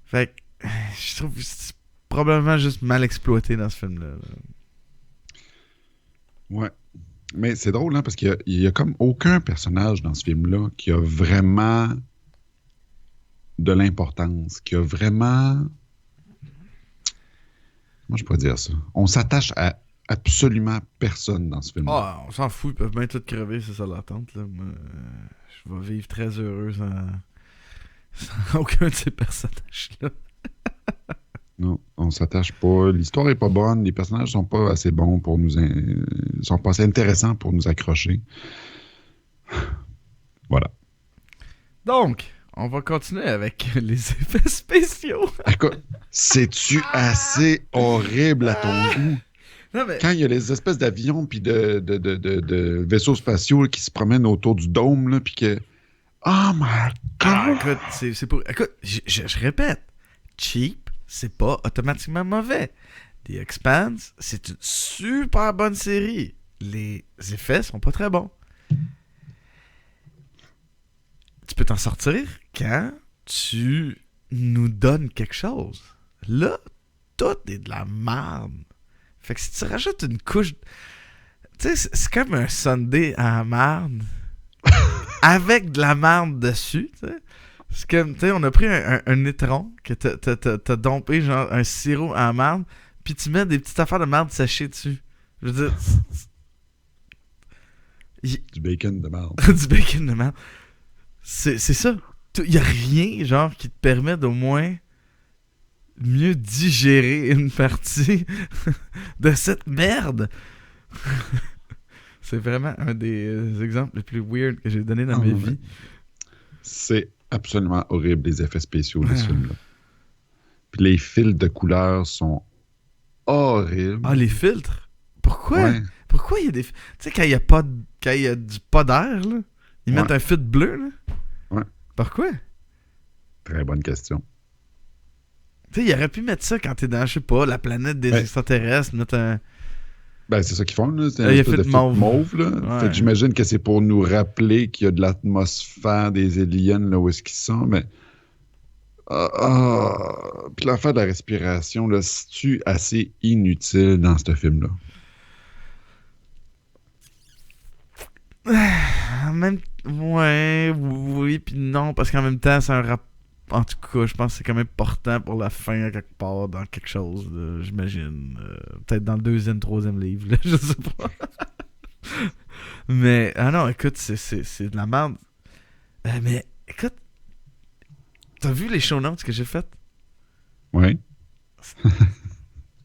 Fait que je trouve que c'est probablement juste mal exploité dans ce film-là. Ouais. Mais c'est drôle, hein, parce qu'il y a comme aucun personnage dans ce film-là qui a vraiment de l'importance, qui a vraiment... Comment je pourrais dire ça? On s'attache à absolument personne dans ce film-là. Ah, on s'en fout, ils peuvent bien tout crever, c'est ça l'attente. Là. Moi, je vais vivre très heureux sans aucun de ces personnages-là. Non, on s'attache pas. L'histoire est pas bonne, les personnages sont pas assez bons pour nous... sont pas assez intéressants pour nous accrocher. Voilà. Donc, on va continuer avec les effets spéciaux. Écoute, c'est-tu assez horrible à ton goût? Non, mais... Quand il y a les espèces d'avions puis de vaisseaux spatiaux qui se promènent autour du dôme, là, puis que... Oh my God! Écoute, c'est pour... Écoute, je répète. Cheap, c'est pas automatiquement mauvais. The Expanse, c'est une super bonne série. Les effets sont pas très bons. Tu peux t'en sortir quand tu nous donnes quelque chose. Là, tout est de la merde. Fait que si tu rajoutes une couche... Tu sais, c'est comme un sundae à la merde. Avec de la merde dessus, tu sais. C'est comme, tu sais, on a pris un étron que t'as dompé, genre, un sirop à la merde, puis tu mets des petites affaires de merde séchées dessus. Je veux dire... Du bacon de merde. Du bacon de merde. C'est ça. Il y a rien, genre, qui te permet d'au moins mieux digérer une partie de cette merde. C'est vraiment un des exemples les plus weird que j'ai donné dans ma vie. C'est absolument horrible, les effets spéciaux de ce film-là. Puis les fils de couleurs sont horribles. Ah, les filtres? Pourquoi? Ouais. Pourquoi il y a des... Tu sais, quand il y a pas d'air, là, ils mettent un filtre bleu, là? Ouais. Pourquoi? Très bonne question. Tu sais, il aurait pu mettre ça quand t'es dans, je sais pas, la planète des extraterrestres, mettre un... Ben, c'est ça qu'ils font, là. C'est un il a espèce fait de de filtre mauve. mauve, là. Ouais. Fait que j'imagine que c'est pour nous rappeler qu'il y a de l'atmosphère des aliens, là, où est-ce qu'ils sont, mais... Puis l'affaire de la respiration, là, c'est-tu assez inutile dans ce film-là? En même... Ouais, oui, puis non, parce qu'en même temps, c'est un rap... En tout cas, je pense que c'est quand même important pour la fin, quelque part, dans quelque chose, là, j'imagine. Peut-être dans le 2e, 3e livre, là, je sais pas. Mais, ah non, écoute, c'est de la merde. Mais, écoute, t'as vu les show notes que j'ai faites? Oui.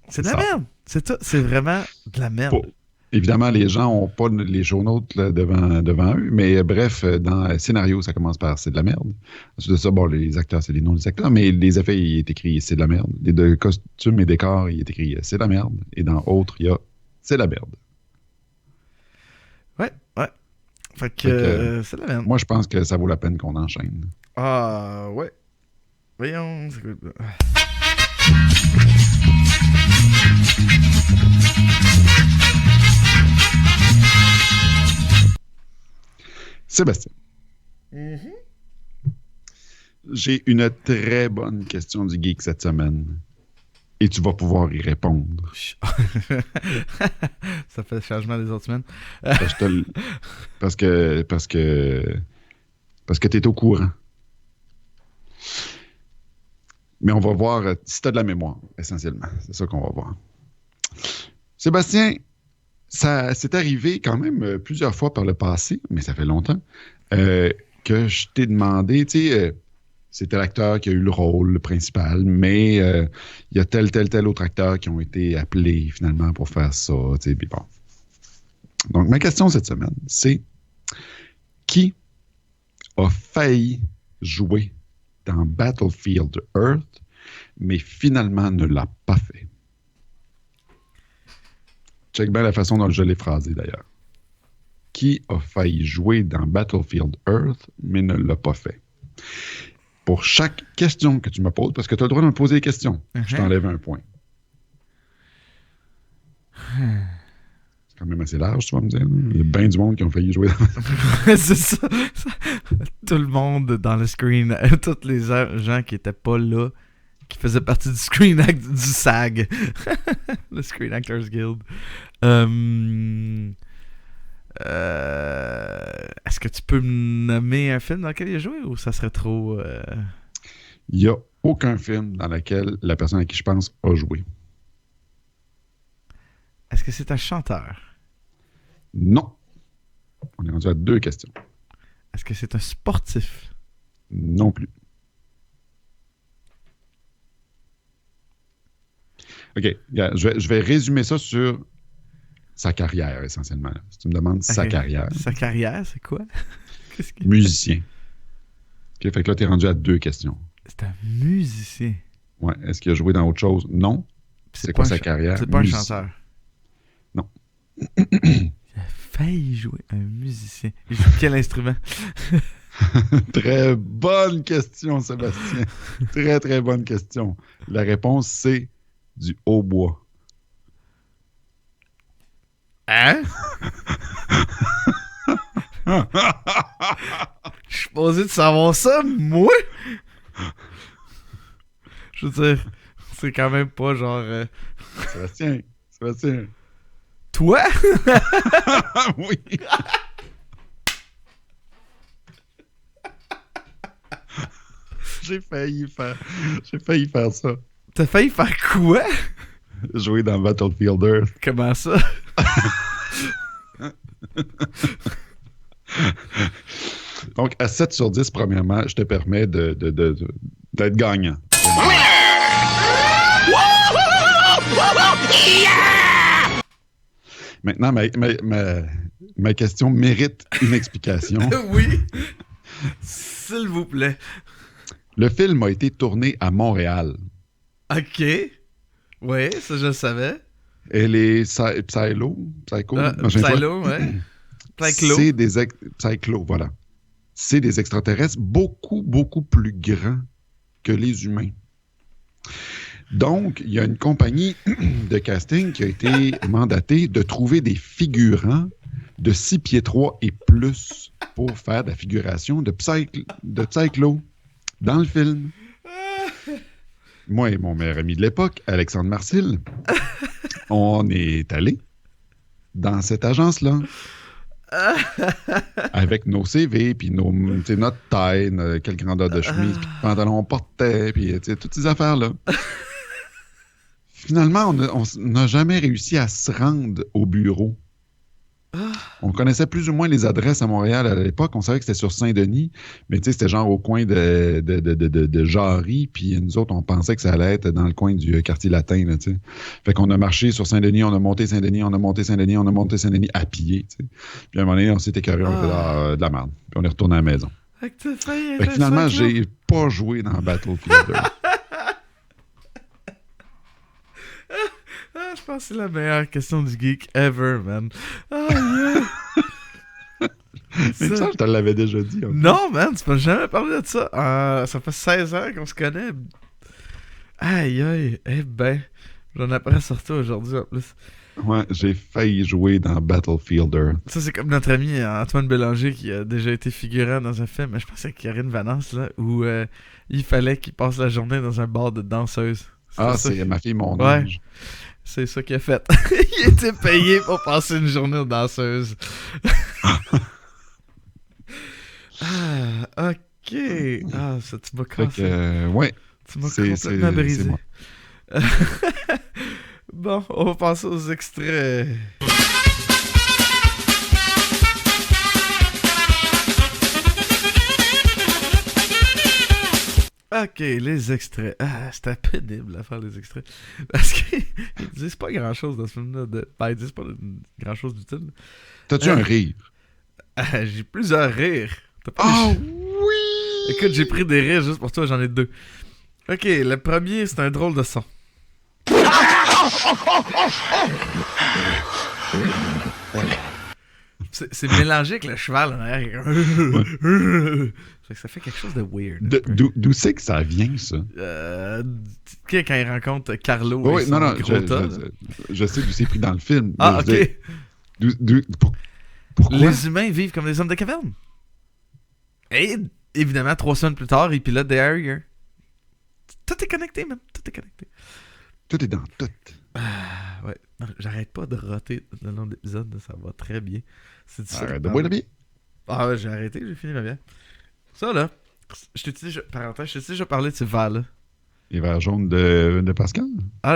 C'est de la Ça. merde. C'est tout. C'est vraiment de la merde. Évidemment, les gens n'ont pas les show notes là, devant eux, mais bref, dans le scénario, ça commence par c'est de la merde. Ensuite de ça, bon, les acteurs, c'est les noms des acteurs, mais les effets, il est écrit c'est de la merde. Les de costumes et décors, il est écrit c'est de la merde. Et dans autres, il y a c'est de la merde. Ouais. Fait que c'est de la merde. Moi, je pense que ça vaut la peine qu'on enchaîne. Ah, ouais. Voyons, c'est good. Sébastien. J'ai une très bonne question du geek cette semaine. Et tu vas pouvoir y répondre. Ça fait le changement des autres semaines. Parce que t'es au courant. Mais on va voir si t'as de la mémoire, essentiellement. C'est ça qu'on va voir. Sébastien, ça s'est arrivé quand même plusieurs fois par le passé, mais ça fait longtemps, que je t'ai demandé, tu sais, c'était l'acteur qui a eu le rôle principal, mais il y a tel autre acteur qui ont été appelés finalement pour faire ça, tu sais, puis bon. Donc, ma question cette semaine, c'est qui a failli jouer dans Battlefield Earth, mais finalement ne l'a pas fait? Check bien la façon dont je l'ai phrasé, d'ailleurs. Qui a failli jouer dans Battlefield Earth, mais ne l'a pas fait? Pour chaque question que tu me poses, parce que tu as le droit de me poser des questions, je t'enlève un point. C'est quand même assez large, tu vas me dire. Il y a bien du monde qui ont failli jouer dans... C'est ça. Tout le monde dans le screen, tous les gens qui étaient pas là, qui faisaient partie du Screen Act, du SAG, le Screen Actors Guild. Est-ce que tu peux me nommer un film dans lequel il a joué ou ça serait trop... Il n'y a aucun film dans lequel la personne à qui je pense a joué. Est-ce que c'est un chanteur? Non. On est rendu à 2 questions. Est-ce que c'est un sportif? Non plus. OK. Je vais résumer ça sur sa carrière, essentiellement. Là. Si tu me demandes sa carrière. Sa carrière, c'est quoi? Musicien. OK, fait que là, tu es rendu à 2 questions. C'est un musicien. Ouais. Est-ce qu'il a joué dans autre chose? Non. C'est quoi sa carrière? C'est pas un musicien. chanteur. Non. Il a failli jouer un musicien. Il joue quel instrument? Très bonne question, Sébastien. Très, très bonne question. La réponse, c'est du hautbois. Hein? Je suis posé de savoir ça, moi? Je veux dire, c'est quand même pas genre... Sébastien. Toi? Oui. J'ai failli faire ça. T'as failli faire quoi? Jouer dans Battlefield Earth. Comment ça? Donc, à 7 sur 10, premièrement, je te permets d'être gagnant. Maintenant, ma question mérite une explication. Oui. S'il vous plaît. Le film a été tourné à Montréal. Ok. Ouais, ça je le savais. Elle est Psycho. Psylo, ouais. Psycho. C'est des Psycho, voilà. C'est des extraterrestres beaucoup, beaucoup plus grands que les humains. Donc, il y a une compagnie de casting qui a été mandatée de trouver des figurants de 6 pieds 3 et plus pour faire de la figuration de Psycho dans le film. Moi et mon meilleur ami de l'époque, Alexandre Marcil, on est allés dans cette agence-là. Avec nos CV, puis notre taille, quelle grandeur de chemise, puis de pantalon on portait, puis toutes ces affaires-là. Finalement, on n'a jamais réussi à se rendre au bureau. On connaissait plus ou moins les adresses à Montréal à l'époque. On savait que c'était sur Saint-Denis, mais c'était genre au coin de Jarry, puis nous autres, on pensait que ça allait être dans le coin du quartier latin. Là, fait qu'on a marché sur Saint-Denis, on a monté Saint-Denis, on a monté Saint-Denis, on a monté Saint-Denis à pied. T'sais. Puis à un moment donné, on s'est écœuré, on était de la merde. Puis on est retourné à la maison. Fait que finalement, j'ai pas joué dans Battlefield 2. Je pense que c'est la meilleure question du geek ever, man. Oh, yeah. Mais ça, je te l'avais déjà dit. Non, man, tu m'as jamais parlé de ça. Ça fait 16 ans qu'on se connaît. Aïe, aïe. Eh ben, j'en apprends à sortir aujourd'hui en plus. Ouais, j'ai failli jouer dans Battlefielder. Ça, c'est comme notre ami Antoine Bélanger qui a déjà été figurant dans un film, je pense avec Karine Vanasse, là, où il fallait qu'il passe la journée dans un bar de danseuses. C'est ma fille, mon âge. C'est ça qu'il a fait. Il était payé pour passer une journée aux danseuses. Ok. Ça, tu m'as cassé. Ouais. Tu m'as complètement brisé. Bon, on va passer aux extraits. Ok, les extraits. C'était pénible à faire les extraits. Parce qu'ils disent pas grand-chose dans ce film-là. Ils disent pas grand-chose d'utile. T'as-tu un rire? J'ai plusieurs rires. Oui! Écoute, j'ai pris des rires juste pour toi, j'en ai 2. Ok, le premier, c'est un drôle de son. C'est mélangé avec le cheval en arrière. Ça fait quelque chose de weird. D'où c'est que ça vient, ça? Quand il rencontre Carlo. Oui, non, je sais d'où c'est pris dans le film. Ok. Pourquoi? Les humains vivent comme des hommes de caverne. Et évidemment, 3 semaines plus tard, ils pilotent des Harrier. Tout est connecté, man. Tout est connecté. Tout est dans tout. Ouais. Non, j'arrête pas de roter le long de l'épisode. Ça va très bien. C'est difficile. Arrête de boire la bière. Ouais, j'ai arrêté. J'ai fini ma bière. Ça, là. Je t'ai déjà parlé de ces verres-là. Les verres jaunes de Pascal?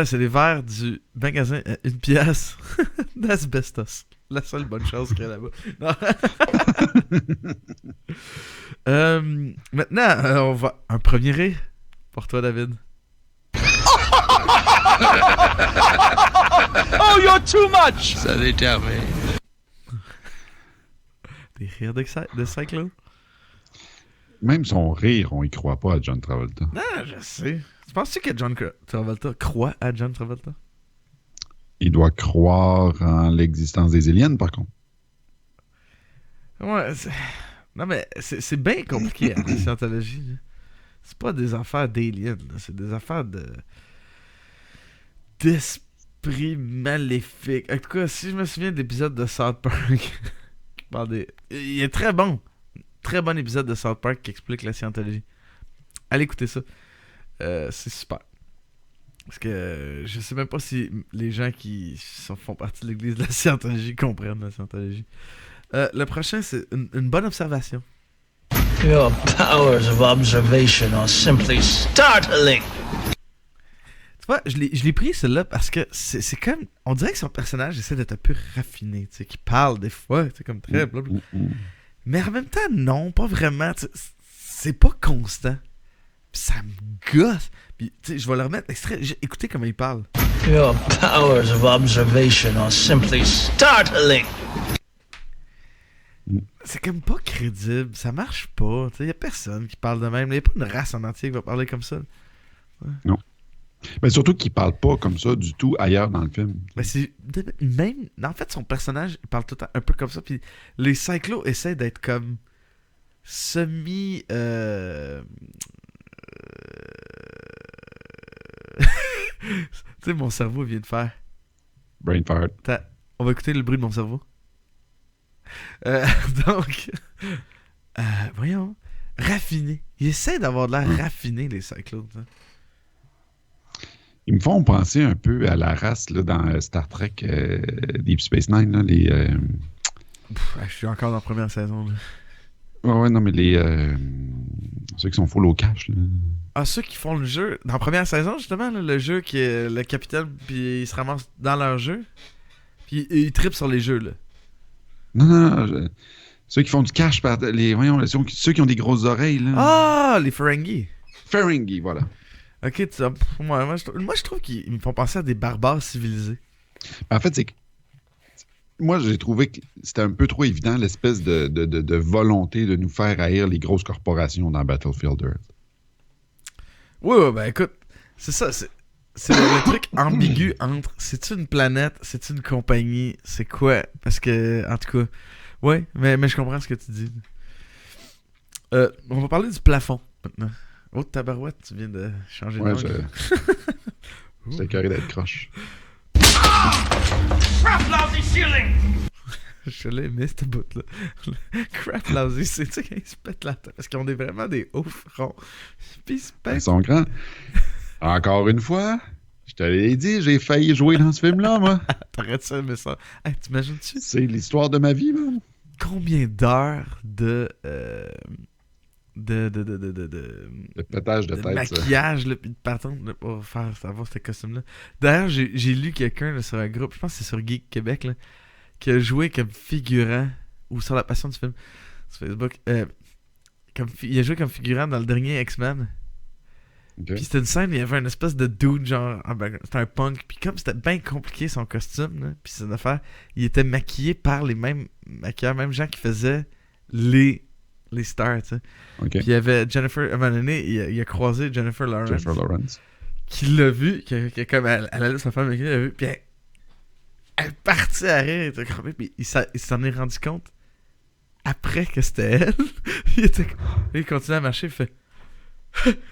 C'est les verres du magasin 1 pièce d'asbestos. La seule bonne chose qu'il y a là-bas. Maintenant, on va... Un premier rire pour toi, David. Oh, you're too much! Ça détermine. Des rires de Cyclo? Même son rire, on y croit pas à John Travolta. Non, je sais. Tu penses-tu que John Travolta croit à John Travolta? Il doit croire en l'existence des aliens, par contre. Ouais, non, mais c'est bien compliqué, la scientologie. Là. C'est pas des affaires d'aliens, c'est des affaires d'esprit maléfique. En tout cas, si je me souviens de l'épisode de South Park, il est très bon. Très bon épisode de South Park qui explique la scientologie. Allez écouter ça. C'est super. Parce que je sais même pas si les gens qui font partie de l'église de la scientologie comprennent la scientologie. Le prochain, c'est une bonne observation. Your powers of observation are simply startling. Tu vois, je l'ai pris celle-là parce que c'est comme... On dirait que son personnage essaie d'être un peu raffiné, tu sais, qu'il parle des fois, c'est comme très blablabla. Mais en même temps, non, pas vraiment. C'est pas constant. Puis ça me gosse. Puis, tu sais, je vais le remettre extrait. Écoutez comment il parle. Your powers of observation are simply startling. C'est comme pas crédible. Ça marche pas. Il y a personne qui parle de même. Il n'y a pas une race en entier qui va parler comme ça. Ouais. Non. Ben, surtout qu'il parle pas comme ça du tout ailleurs dans le film. Ben c'est même en fait son personnage il parle tout le temps un peu comme ça puis les Cyclos essaient d'être comme semi tu sais mon cerveau vient de faire Brain fart. on va écouter le bruit de mon cerveau. Donc voyons raffiné. Ils essaient d'avoir de l'air raffiné les Cyclos. Hein. Ils me font penser un peu à la race là, dans Star Trek Deep Space Nine, là, les... je suis encore dans la première saison. Là. Ouais, non, mais ceux qui sont full au cash. Là. Ah, ceux qui font le jeu. Dans la première saison, justement, là, le jeu qui est le capitaine, puis ils se ramassent dans leur jeu. Puis ils trippent sur les jeux, là. Non. Ceux qui font du cash, ceux qui ont des grosses oreilles. Là. Ah, les Ferengi. Ferengi, voilà. Ok, moi, je trouve qu'ils me font penser à des barbares civilisés. En fait, c'est que moi, j'ai trouvé que c'était un peu trop évident l'espèce de volonté de nous faire haïr les grosses corporations dans Battlefield Earth. Oui, ben écoute, c'est ça, c'est le truc ambigu entre c'est-tu une planète, c'est-tu une compagnie, c'est quoi? Parce que, en tout cas, ouais, mais je comprends ce que tu dis. On va parler du plafond maintenant. Oh, tabarouette, tu viens de changer de langue. J'étais carré d'être croche. Crap lousy ceiling! Je l'ai aimé, cette bout-là. Crap lousy, c'est tu sais quand ils se pètent la tête. Parce qu'ils ont vraiment des hauts fronts. Puis ils se pètent. Ils sont grands. Encore une fois, je te l'ai dit, j'ai failli jouer dans ce film-là, moi. T'arrêtes ça, mais ça. Hey, t'imagines-tu? C'est l'histoire de ma vie, man. Combien d'heures de pétage de tête, maquillage là, puis de patente pour avoir ce costume là. D'ailleurs j'ai lu quelqu'un là, sur un groupe, je pense que c'est sur Geek Québec là, qui a joué comme figurant ou sur la passion du film sur Facebook il a joué comme figurant dans le dernier X-Men. Okay. Puis c'était une scène, il y avait une espèce de dude genre c'était un punk, puis comme c'était bien compliqué son costume là, puis son affaire, il était maquillé par les mêmes maquilleurs, même gens qui faisaient les stars, tu sais. Okay. Puis il y avait Jennifer, à un moment donné, il a croisé Jennifer Lawrence. Qui l'a vu, qui comme elle allait sa femme, elle l'a vu, puis elle partit à rire, puis il s'en est rendu compte après que c'était elle. Il continuait à marcher, il fait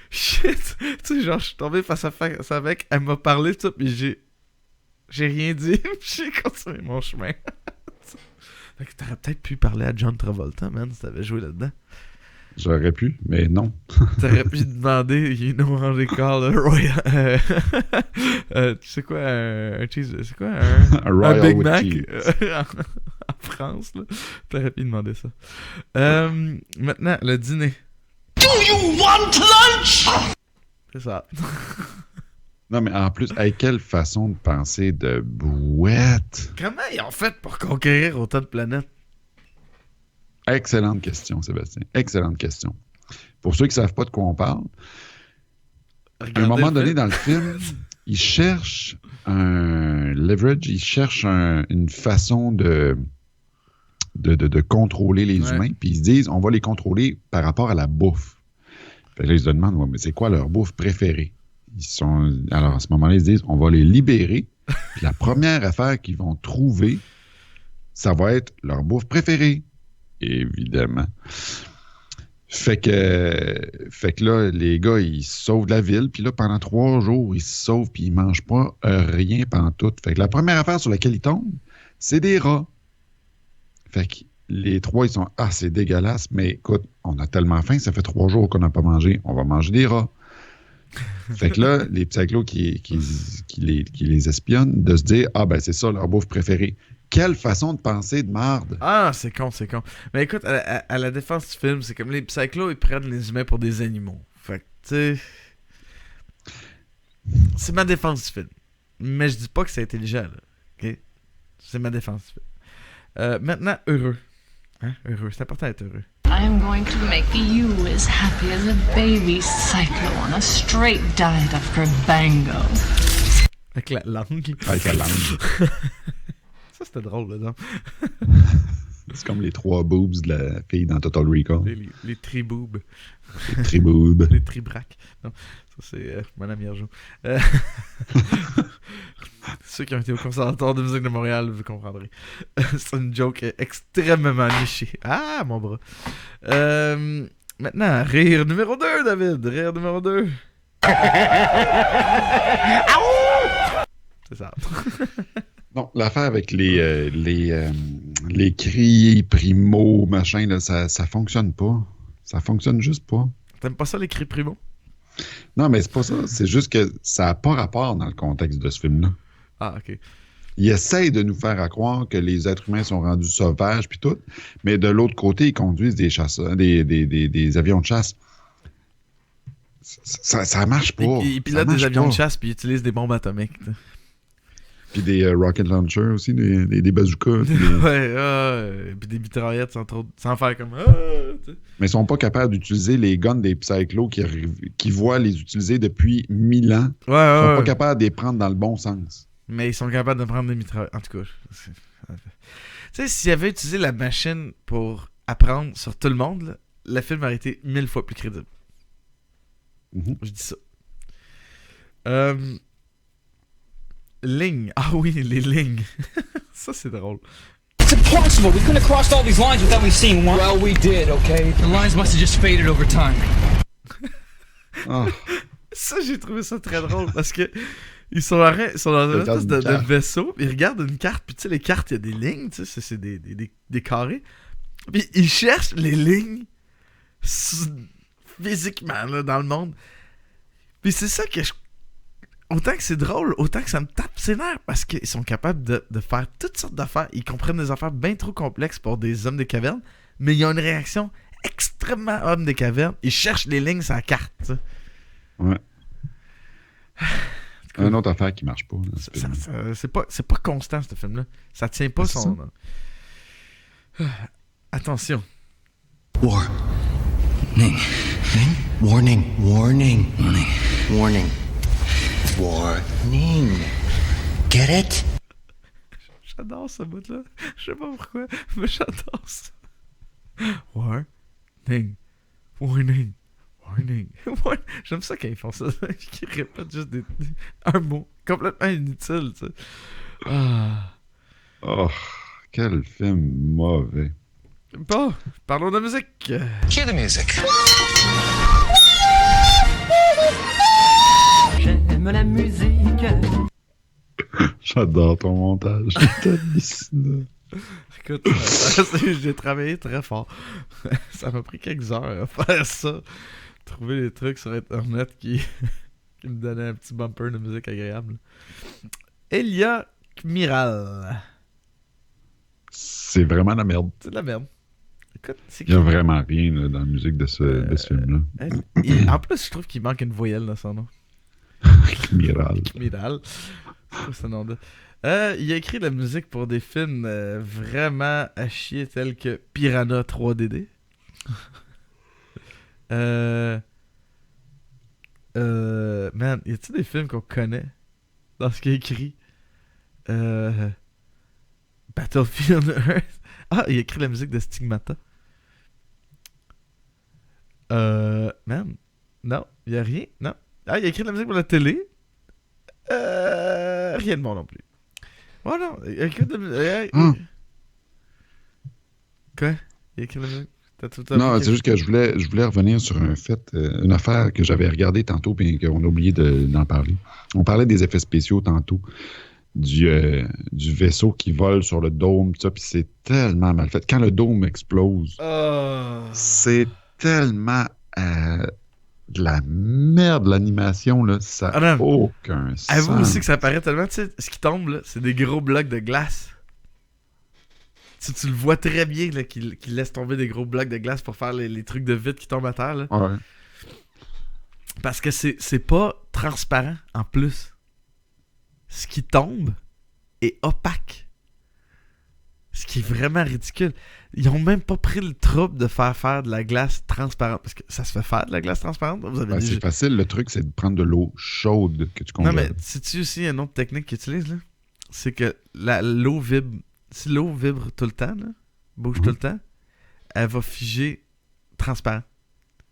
shit, tu sais, genre, je suis tombé face à face avec, elle m'a parlé, tout, puis j'ai rien dit, puis j'ai continué mon chemin. Fait que t'aurais peut-être pu parler à John Travolta, man, si t'avais joué là-dedans. J'aurais pu, mais non. T'aurais pu demander, you know, on les call Royal. Tu sais quoi, un cheese, c'est quoi, un Big Mac en France, là. T'aurais pu demander ça. Maintenant, le dîner. Do you want lunch? C'est ça. Non, mais en plus, avec quelle façon de penser de bouette? Comment ils ont fait pour conquérir autant de planètes? Excellente question, Sébastien. Excellente question. Pour ceux qui ne savent pas de quoi on parle, à un moment donné dans le film, ils cherchent un leverage, ils cherchent une façon de contrôler les humains, puis ils se disent, on va les contrôler par rapport à la bouffe. Fait que là, ils se demandent, mais c'est quoi leur bouffe préférée? Alors, à ce moment-là, ils se disent, on va les libérer. Puis la première affaire qu'ils vont trouver, ça va être leur bouffe préférée. Évidemment. Fait que là, les gars, ils sauvent la ville. Puis là, pendant 3 jours, ils se sauvent puis ils mangent pas rien pantoute. Fait que la première affaire sur laquelle ils tombent, c'est des rats. Fait que les 3, ils sont, c'est dégueulasse. Mais écoute, on a tellement faim, ça fait 3 jours qu'on n'a pas mangé. On va manger des rats. Fait que là, les psychlos qui les espionnent, de se dire, c'est ça leur bouffe préférée. Quelle façon de penser de marde. C'est con. Mais écoute, à la défense du film, c'est comme les psychlos, ils prennent les humains pour des animaux. Fait que, tu sais... C'est ma défense du film. Mais je dis pas que c'est intelligent, là. OK? C'est ma défense du film. Maintenant, heureux. Hein? Heureux. C'est important d'être heureux. I'm going to make you as happy as a baby cyclo on a straight diet of Grabango. Avec la langue. Avec la langue. Ça, c'était drôle, là, non? C'est comme les 3 boobs de la fille dans Total Recall. Les tri-boobs. Les tri-boobs. Les tri-braques. Non, ça c'est Madame Hiergeau. Ceux qui ont été au Conservatoire de musique de Montréal, vous comprendrez. C'est une joke extrêmement nichée. Ah, mon bras. Maintenant, rire numéro 2, David. Rire numéro 2. C'est ça. Non, l'affaire avec les cris primo, machin, là, ça fonctionne pas. Ça fonctionne juste pas. T'aimes pas ça, les cris primo? Non, mais c'est pas ça. C'est juste que ça n'a pas rapport dans le contexte de ce film-là. Ah, OK. Il essaye de nous faire croire que les êtres humains sont rendus sauvages puis tout, mais de l'autre côté, ils conduisent des chasseurs, des avions de chasse. Ça marche pas. Ils pilotent des avions de chasse puis ils utilisent des bombes atomiques. Puis des rocket launchers aussi, des bazookas. Puis des mitraillettes sans faire comme... Mais ils sont pas capables d'utiliser les guns des Psychlos qui voient les utiliser depuis 1000 ans. Ils sont pas capables de les prendre dans le bon sens. Mais ils sont capables de prendre des mitraillettes. En tout cas, tu sais, s'ils avaient utilisé la machine pour apprendre sur tout le monde, là, le film aurait été 1000 fois plus crédible. Mm-hmm. Je dis ça. Lignes. Ah oui, les lignes. Ça, c'est drôle. It's impossible. We couldn't have crossed all these lines without me seeing one. Well, we did, okay? The lines must have just faded over time. Oh. Ça, j'ai trouvé ça très drôle parce que ils sont dans une espèce de vaisseau, ils regardent une carte, puis tu sais, les cartes, il y a des lignes, tu sais, c'est des carrés. Puis ils cherchent les lignes physiquement là, dans le monde. Puis c'est ça que autant que c'est drôle, autant que ça me tape ses nerfs parce qu'ils sont capables de faire toutes sortes d'affaires. Ils comprennent des affaires bien trop complexes pour des hommes des cavernes, mais ils ont une réaction extrêmement homme des cavernes. Ils cherchent les lignes sur la carte. T'sais. Ouais. Une autre affaire qui marche pas. Là, c'est pas constant, ce film-là. Ça tient pas son... Attention. Warning. Warning. Warning. Warning. Warning. Warning. Get it? J'adore ce bout-là. Je sais pas pourquoi, mais j'adore ça. Warning. Warning. Warning. J'aime ça quand ils font ça. Qu'ils répètent juste un mot complètement inutile, tu sais. Ah. Oh, quel film mauvais. Bon, parlons de musique. Cue the music. J'aime la musique. J'adore ton montage. C'est hallucinant. Écoute, j'ai travaillé très fort. Ça m'a pris quelques heures à faire ça. Trouver des trucs sur Internet qui me donnaient un petit bumper de musique agréable. Elia Kmiral. C'est vraiment la merde. C'est de la merde. Écoute, il n'y a vraiment rien là, dans la musique de ce film-là. En plus, je trouve qu'il manque une voyelle dans son nom. Kmiral. Kmiral. C'est quoi ce nom-là? Il a écrit la musique pour des films vraiment à chier tels que Piranha 3DD. Man, y a-t-il des films qu'on connaît dans ce qu'il a écrit? Battlefield Earth. Ah, il a écrit la musique de Stigmata. Man, non, y a rien, non. Ah, il a écrit la musique pour la télé. Rien de bon non plus. Oh non, il a écrit de la musique. Quoi? Il a écrit la musique? Non, c'est juste que je voulais revenir sur un fait, une affaire que j'avais regardée tantôt et qu'on a oublié d'en parler. On parlait des effets spéciaux tantôt, du vaisseau qui vole sur le dôme, puis c'est tellement mal fait. Quand le dôme explose, c'est tellement de la merde, l'animation, là, ça n'a aucun sens. Avoue aussi que ça paraît tellement, tu sais, ce qui tombe, là, c'est des gros blocs de glace. Tu le vois très bien là, qu'il laisse tomber des gros blocs de glace pour faire les trucs de vitre qui tombent à terre. Là. Ouais. Parce que c'est pas transparent en plus. Ce qui tombe est opaque. Ce qui est vraiment ridicule. Ils ont même pas pris le trouble de faire de la glace transparente. Parce que ça se fait faire de la glace transparente. Vous avez c'est facile. Le truc, c'est de prendre de l'eau chaude que tu congèles. Non, mais sais-tu aussi une autre technique qu'ils utilisent? Là? C'est que l'eau vibre. Si l'eau vibre tout le temps, là, bouge tout le temps, elle va figer transparent.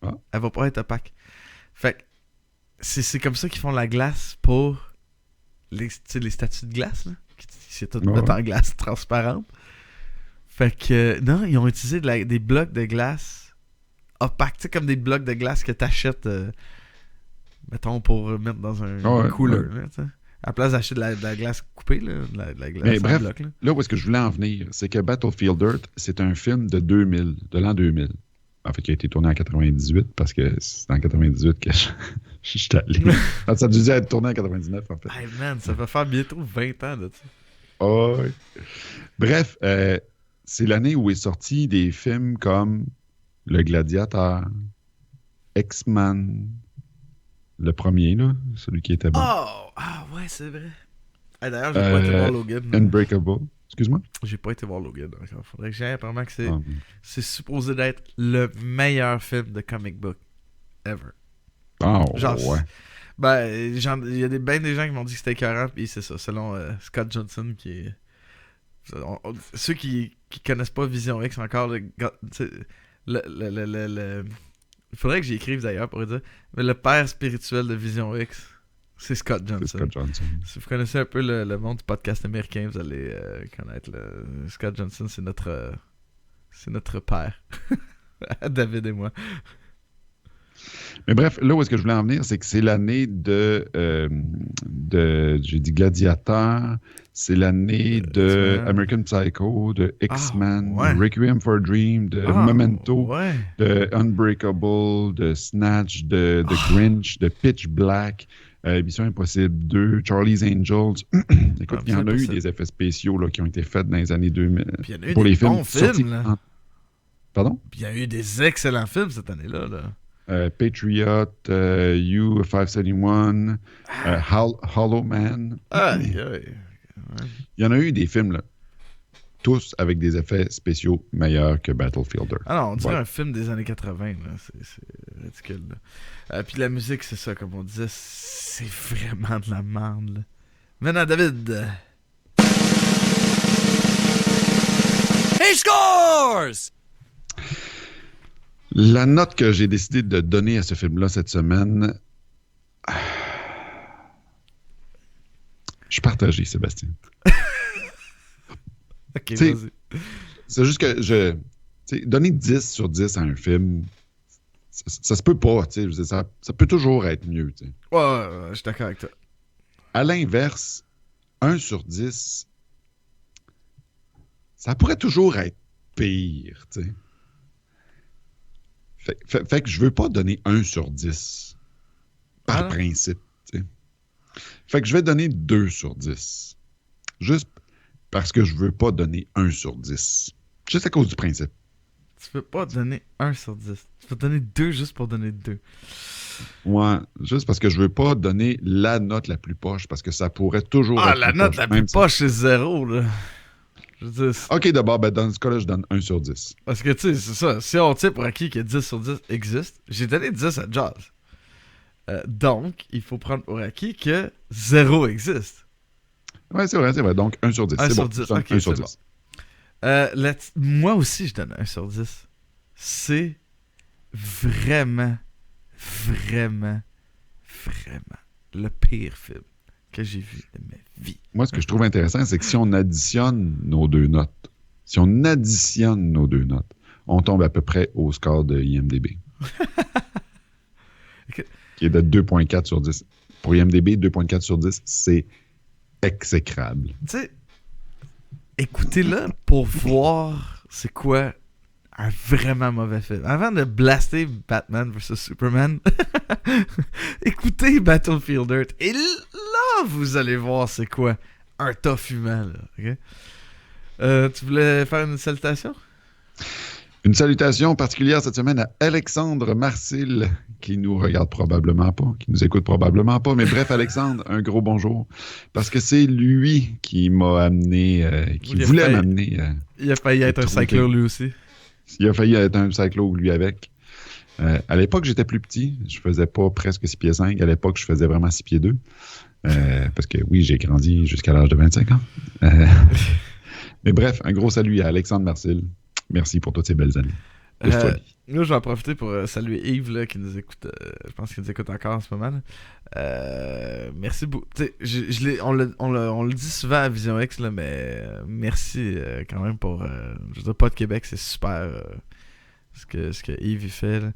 Ah. Elle va pas être opaque. Fait que c'est comme ça qu'ils font la glace pour les statues de glace, là. C'est tout en glace transparente. Fait que, non, ils ont utilisé des blocs de glace opaques, tu sais, comme des blocs de glace que t'achètes, mettons, pour mettre dans un cooler, là, tu sais. À la place d'acheter de la glace coupée, là, de la glace en bloc, là où est-ce que je voulais en venir, c'est que Battlefield Earth, c'est un film de l'an 2000. En fait, qui a été tourné en 98, parce que c'est en 98 que je suis allé. Ça a dû être tourné en 99, en fait. Hey man, ça va faire bientôt 20 ans de ça. Oh, oui. Bref, c'est l'année où est sorti des films comme Le Gladiateur, X-Men, le premier, là, celui qui était bon. Oh! Ah ouais, c'est vrai. Hey, d'ailleurs, j'ai pas été voir Logan. Unbreakable. Excuse-moi? J'ai pas été voir Logan encore. Faudrait que j'aille. Apparemment que c'est supposé d'être le meilleur film de comic book ever. Oh, genre, ouais. Ben, il y a ben des gens qui m'ont dit que c'était écœurant, puis c'est ça, selon Scott Johnson, qui est... Ceux qui connaissent pas Vision X encore, il faudrait que j'y écrive d'ailleurs pour dire, mais le père spirituel de Vision X, c'est Scott Johnson. C'est Scott Johnson. Si vous connaissez un peu le monde du podcast américain, vous allez connaître Scott Johnson, c'est notre père. David et moi. Mais bref, là où est-ce que je voulais en venir, c'est que c'est l'année de j'ai dit Gladiateur, c'est l'année de American Psycho, de X-Men, de Requiem for a Dream, de Memento, de Unbreakable, de Snatch, de Grinch, de Pitch Black, Mission Impossible 2, Charlie's Angels. Écoute, il y en a eu des effets spéciaux là, qui ont été faits dans les années 2000. Puis il y en a eu pour des les bons films. films là. Pardon? Puis il y a eu des excellents films cette année-là. Patriot, U-571, Hollow Man. Il y en a eu des films, là, tous avec des effets spéciaux meilleurs que Battlefield Earth. Ah non, on dirait un film des années 80. Là. C'est ridicule. Puis la musique, c'est ça, comme on disait, c'est vraiment de la merde. Là. Maintenant, David. He scores! La note que j'ai décidé de donner à ce film-là cette semaine... Je suis partagé, Sébastien. Ok, vas-y. C'est juste que donner 10 sur 10 à un film, ça se peut pas. Ça peut toujours être mieux. T'sais. Ouais, je suis d'accord avec toi. À l'inverse, 1 sur 10, ça pourrait toujours être pire. T'sais. Fait que je veux pas donner 1 sur 10 par principe. T'sais. Fait que je vais donner 2 sur 10. Juste parce que je veux pas donner 1 sur 10. Juste à cause du principe. Tu veux pas donner 1 sur 10. Tu veux donner 2 juste pour donner 2. Ouais, juste parce que je veux pas donner la note la plus poche parce que ça pourrait toujours être la note la plus poche, c'est 0, là. OK, d'abord, dans ce cas-là, je donne 1 sur 10. Parce que, tu sais, c'est ça. Si on tient pour acquis que 10 sur 10 existe, j'ai donné 10 à Jaws. Donc, il faut prendre pour acquis que 0 existe. Ouais, c'est vrai. Donc, 1 sur 10. 1 c'est sur bon. 10. 1 sur 10. Bon. Moi aussi, je donne 1 sur 10. C'est vraiment le pire film que j'ai vu de ma vie. Moi, ce que je trouve intéressant, c'est que si on additionne nos deux notes, on tombe à peu près au score de IMDb. Qui est de 2.4 sur 10. Pour IMDb, 2.4 sur 10, c'est exécrable. Tu sais, écoutez-le pour voir c'est quoi un vraiment mauvais film. Avant de blaster Batman vs Superman, écoutez Battlefield Earth. Et là, vous allez voir c'est quoi un tough humain. Là, okay? Tu voulais faire une salutation? Une salutation particulière cette semaine à Alexandre Marcil, qui nous regarde probablement pas, qui nous écoute probablement pas. Mais bref, Alexandre, un gros bonjour. Parce que c'est lui qui m'a amené, voulait m'amener. Il a failli être un cyclo lui aussi. Il a failli être un cyclo lui avec. À l'époque, j'étais plus petit. Je faisais pas presque 6 pieds 5. À l'époque, je faisais vraiment 6 pieds 2. Parce que oui, j'ai grandi jusqu'à l'âge de 25 ans. Mais bref, un gros salut à Alexandre Marcil. Merci pour toutes ces belles années. De folie. Là, je vais en profiter pour saluer Yves là, qui nous écoute. Je pense qu'il nous écoute encore en ce moment. Merci beaucoup. On le dit souvent à Vision X, là, mais merci quand même pour. Je veux dire, Pas de Québec, c'est super ce que Yves il fait. Là.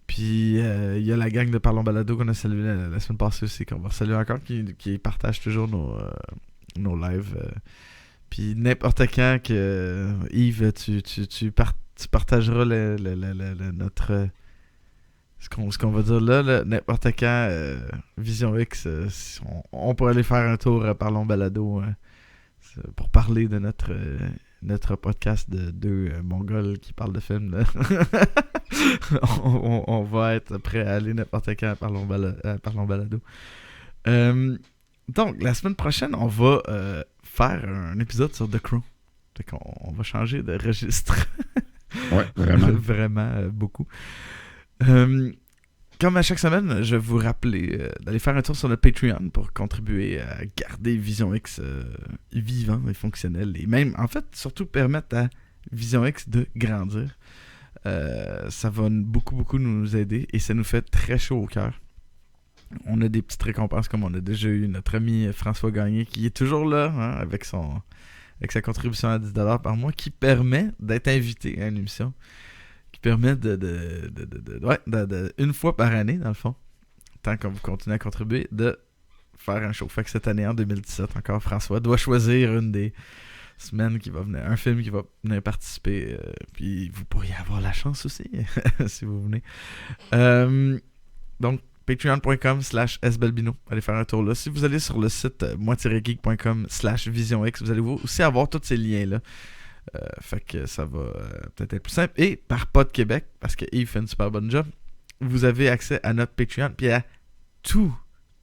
Puis il y a la gang de Parlons Balado qu'on a salué la semaine passée aussi, qu'on va saluer encore, qui partage toujours nos lives. Puis n'importe quand que Yves, tu partageras notre ce qu'on va dire là n'importe quand Vision X, on pourrait aller faire un tour à Parlons Balado pour parler de notre podcast de deux Mongols qui parlent de films là. on va être prêt à aller n'importe quand à Parlons Balado. Donc la semaine prochaine on va faire un épisode sur The Crow. Fait qu'on va changer de registre. Ouais, vraiment. Vraiment beaucoup. Comme à chaque semaine, je vais vous rappeler d'aller faire un tour sur notre Patreon pour contribuer à garder Vision X vivant et fonctionnel. Et même, en fait, surtout permettre à Vision X de grandir. Ça va beaucoup nous aider et ça nous fait très chaud au cœur. On a des petites récompenses comme on a déjà eu notre ami François Gagné qui est toujours là avec sa contribution à 10$ par mois qui permet d'être invité à une émission, qui permet de une fois par année dans le fond, tant qu'on vous continuez à contribuer, de faire un show. Fait que cette année en 2017 encore, François doit choisir une des semaines qui va venir, un film qui va venir participer, puis vous pourriez avoir la chance aussi si vous venez. Donc patreon.com/sbalbino. Allez faire un tour là. Si vous allez sur le site moi-geek.com/visionx, vous allez aussi avoir tous ces liens-là. Fait que ça va peut-être être plus simple. Et par Pas de Québec, parce que Yves fait une super bonne job, vous avez accès à notre Patreon puis à tout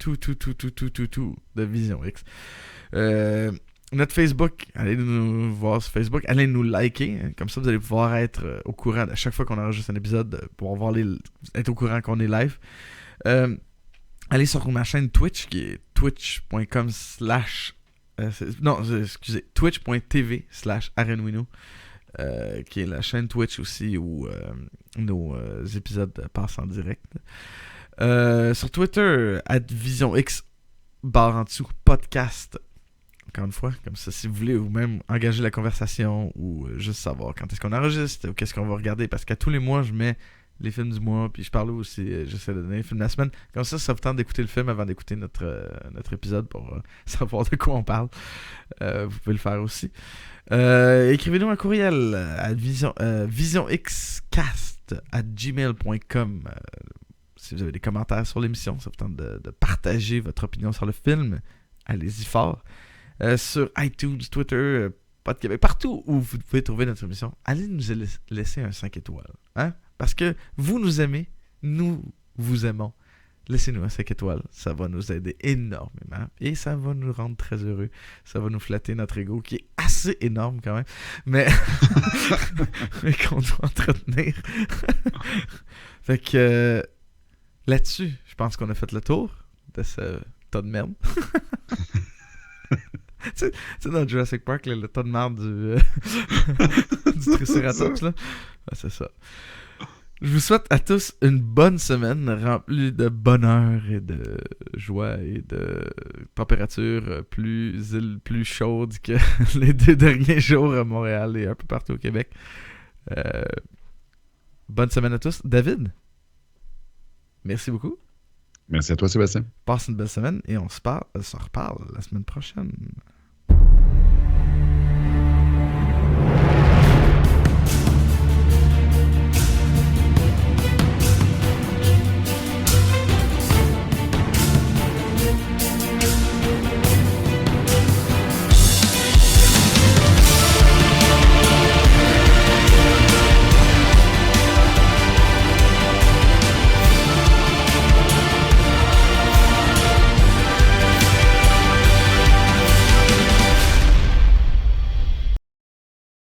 de Vision X. Notre Facebook, allez nous voir sur Facebook, allez nous liker, comme ça vous allez pouvoir être au courant à chaque fois qu'on enregistre un épisode, pour voir être au courant qu'on est live. Allez sur ma chaîne Twitch qui est twitch.tv/arenwino, qui est la chaîne Twitch aussi où nos épisodes passent en direct. Sur Twitter, @VisionX _ podcast. Encore une fois, comme ça, si vous voulez, ou même engager la conversation, ou juste savoir quand est-ce qu'on enregistre, ou qu'est-ce qu'on va regarder, parce qu'à tous les mois, je mets les films du mois, puis je parle aussi, j'essaie de donner les films de la semaine. Comme ça vous tente d'écouter le film avant d'écouter notre épisode pour savoir de quoi on parle. Vous pouvez le faire aussi. Écrivez-nous un courriel à visionxcast@gmail.com si vous avez des commentaires sur l'émission, ça vous tente de partager votre opinion sur le film. Allez-y fort. Sur iTunes, Twitter, Pas de Québec, partout où vous pouvez trouver notre émission, allez nous laisser un 5 étoiles. Parce que vous nous aimez, nous vous aimons. Laissez-nous un 5 étoiles, ça va nous aider énormément et ça va nous rendre très heureux. Ça va nous flatter notre ego qui est assez énorme quand même, mais qu'on doit entretenir. Fait que là-dessus, je pense qu'on a fait le tour de ce tas de merde. Tu sais, dans Jurassic Park, là, le tas de merde du Triceratops, là. C'est ça. Je vous souhaite à tous une bonne semaine remplie de bonheur et de joie et de température plus chaude que les 2 derniers jours à Montréal et un peu partout au Québec. Bonne semaine à tous. David, merci beaucoup. Merci à toi, Sébastien. Passe une belle semaine et on se reparle la semaine prochaine.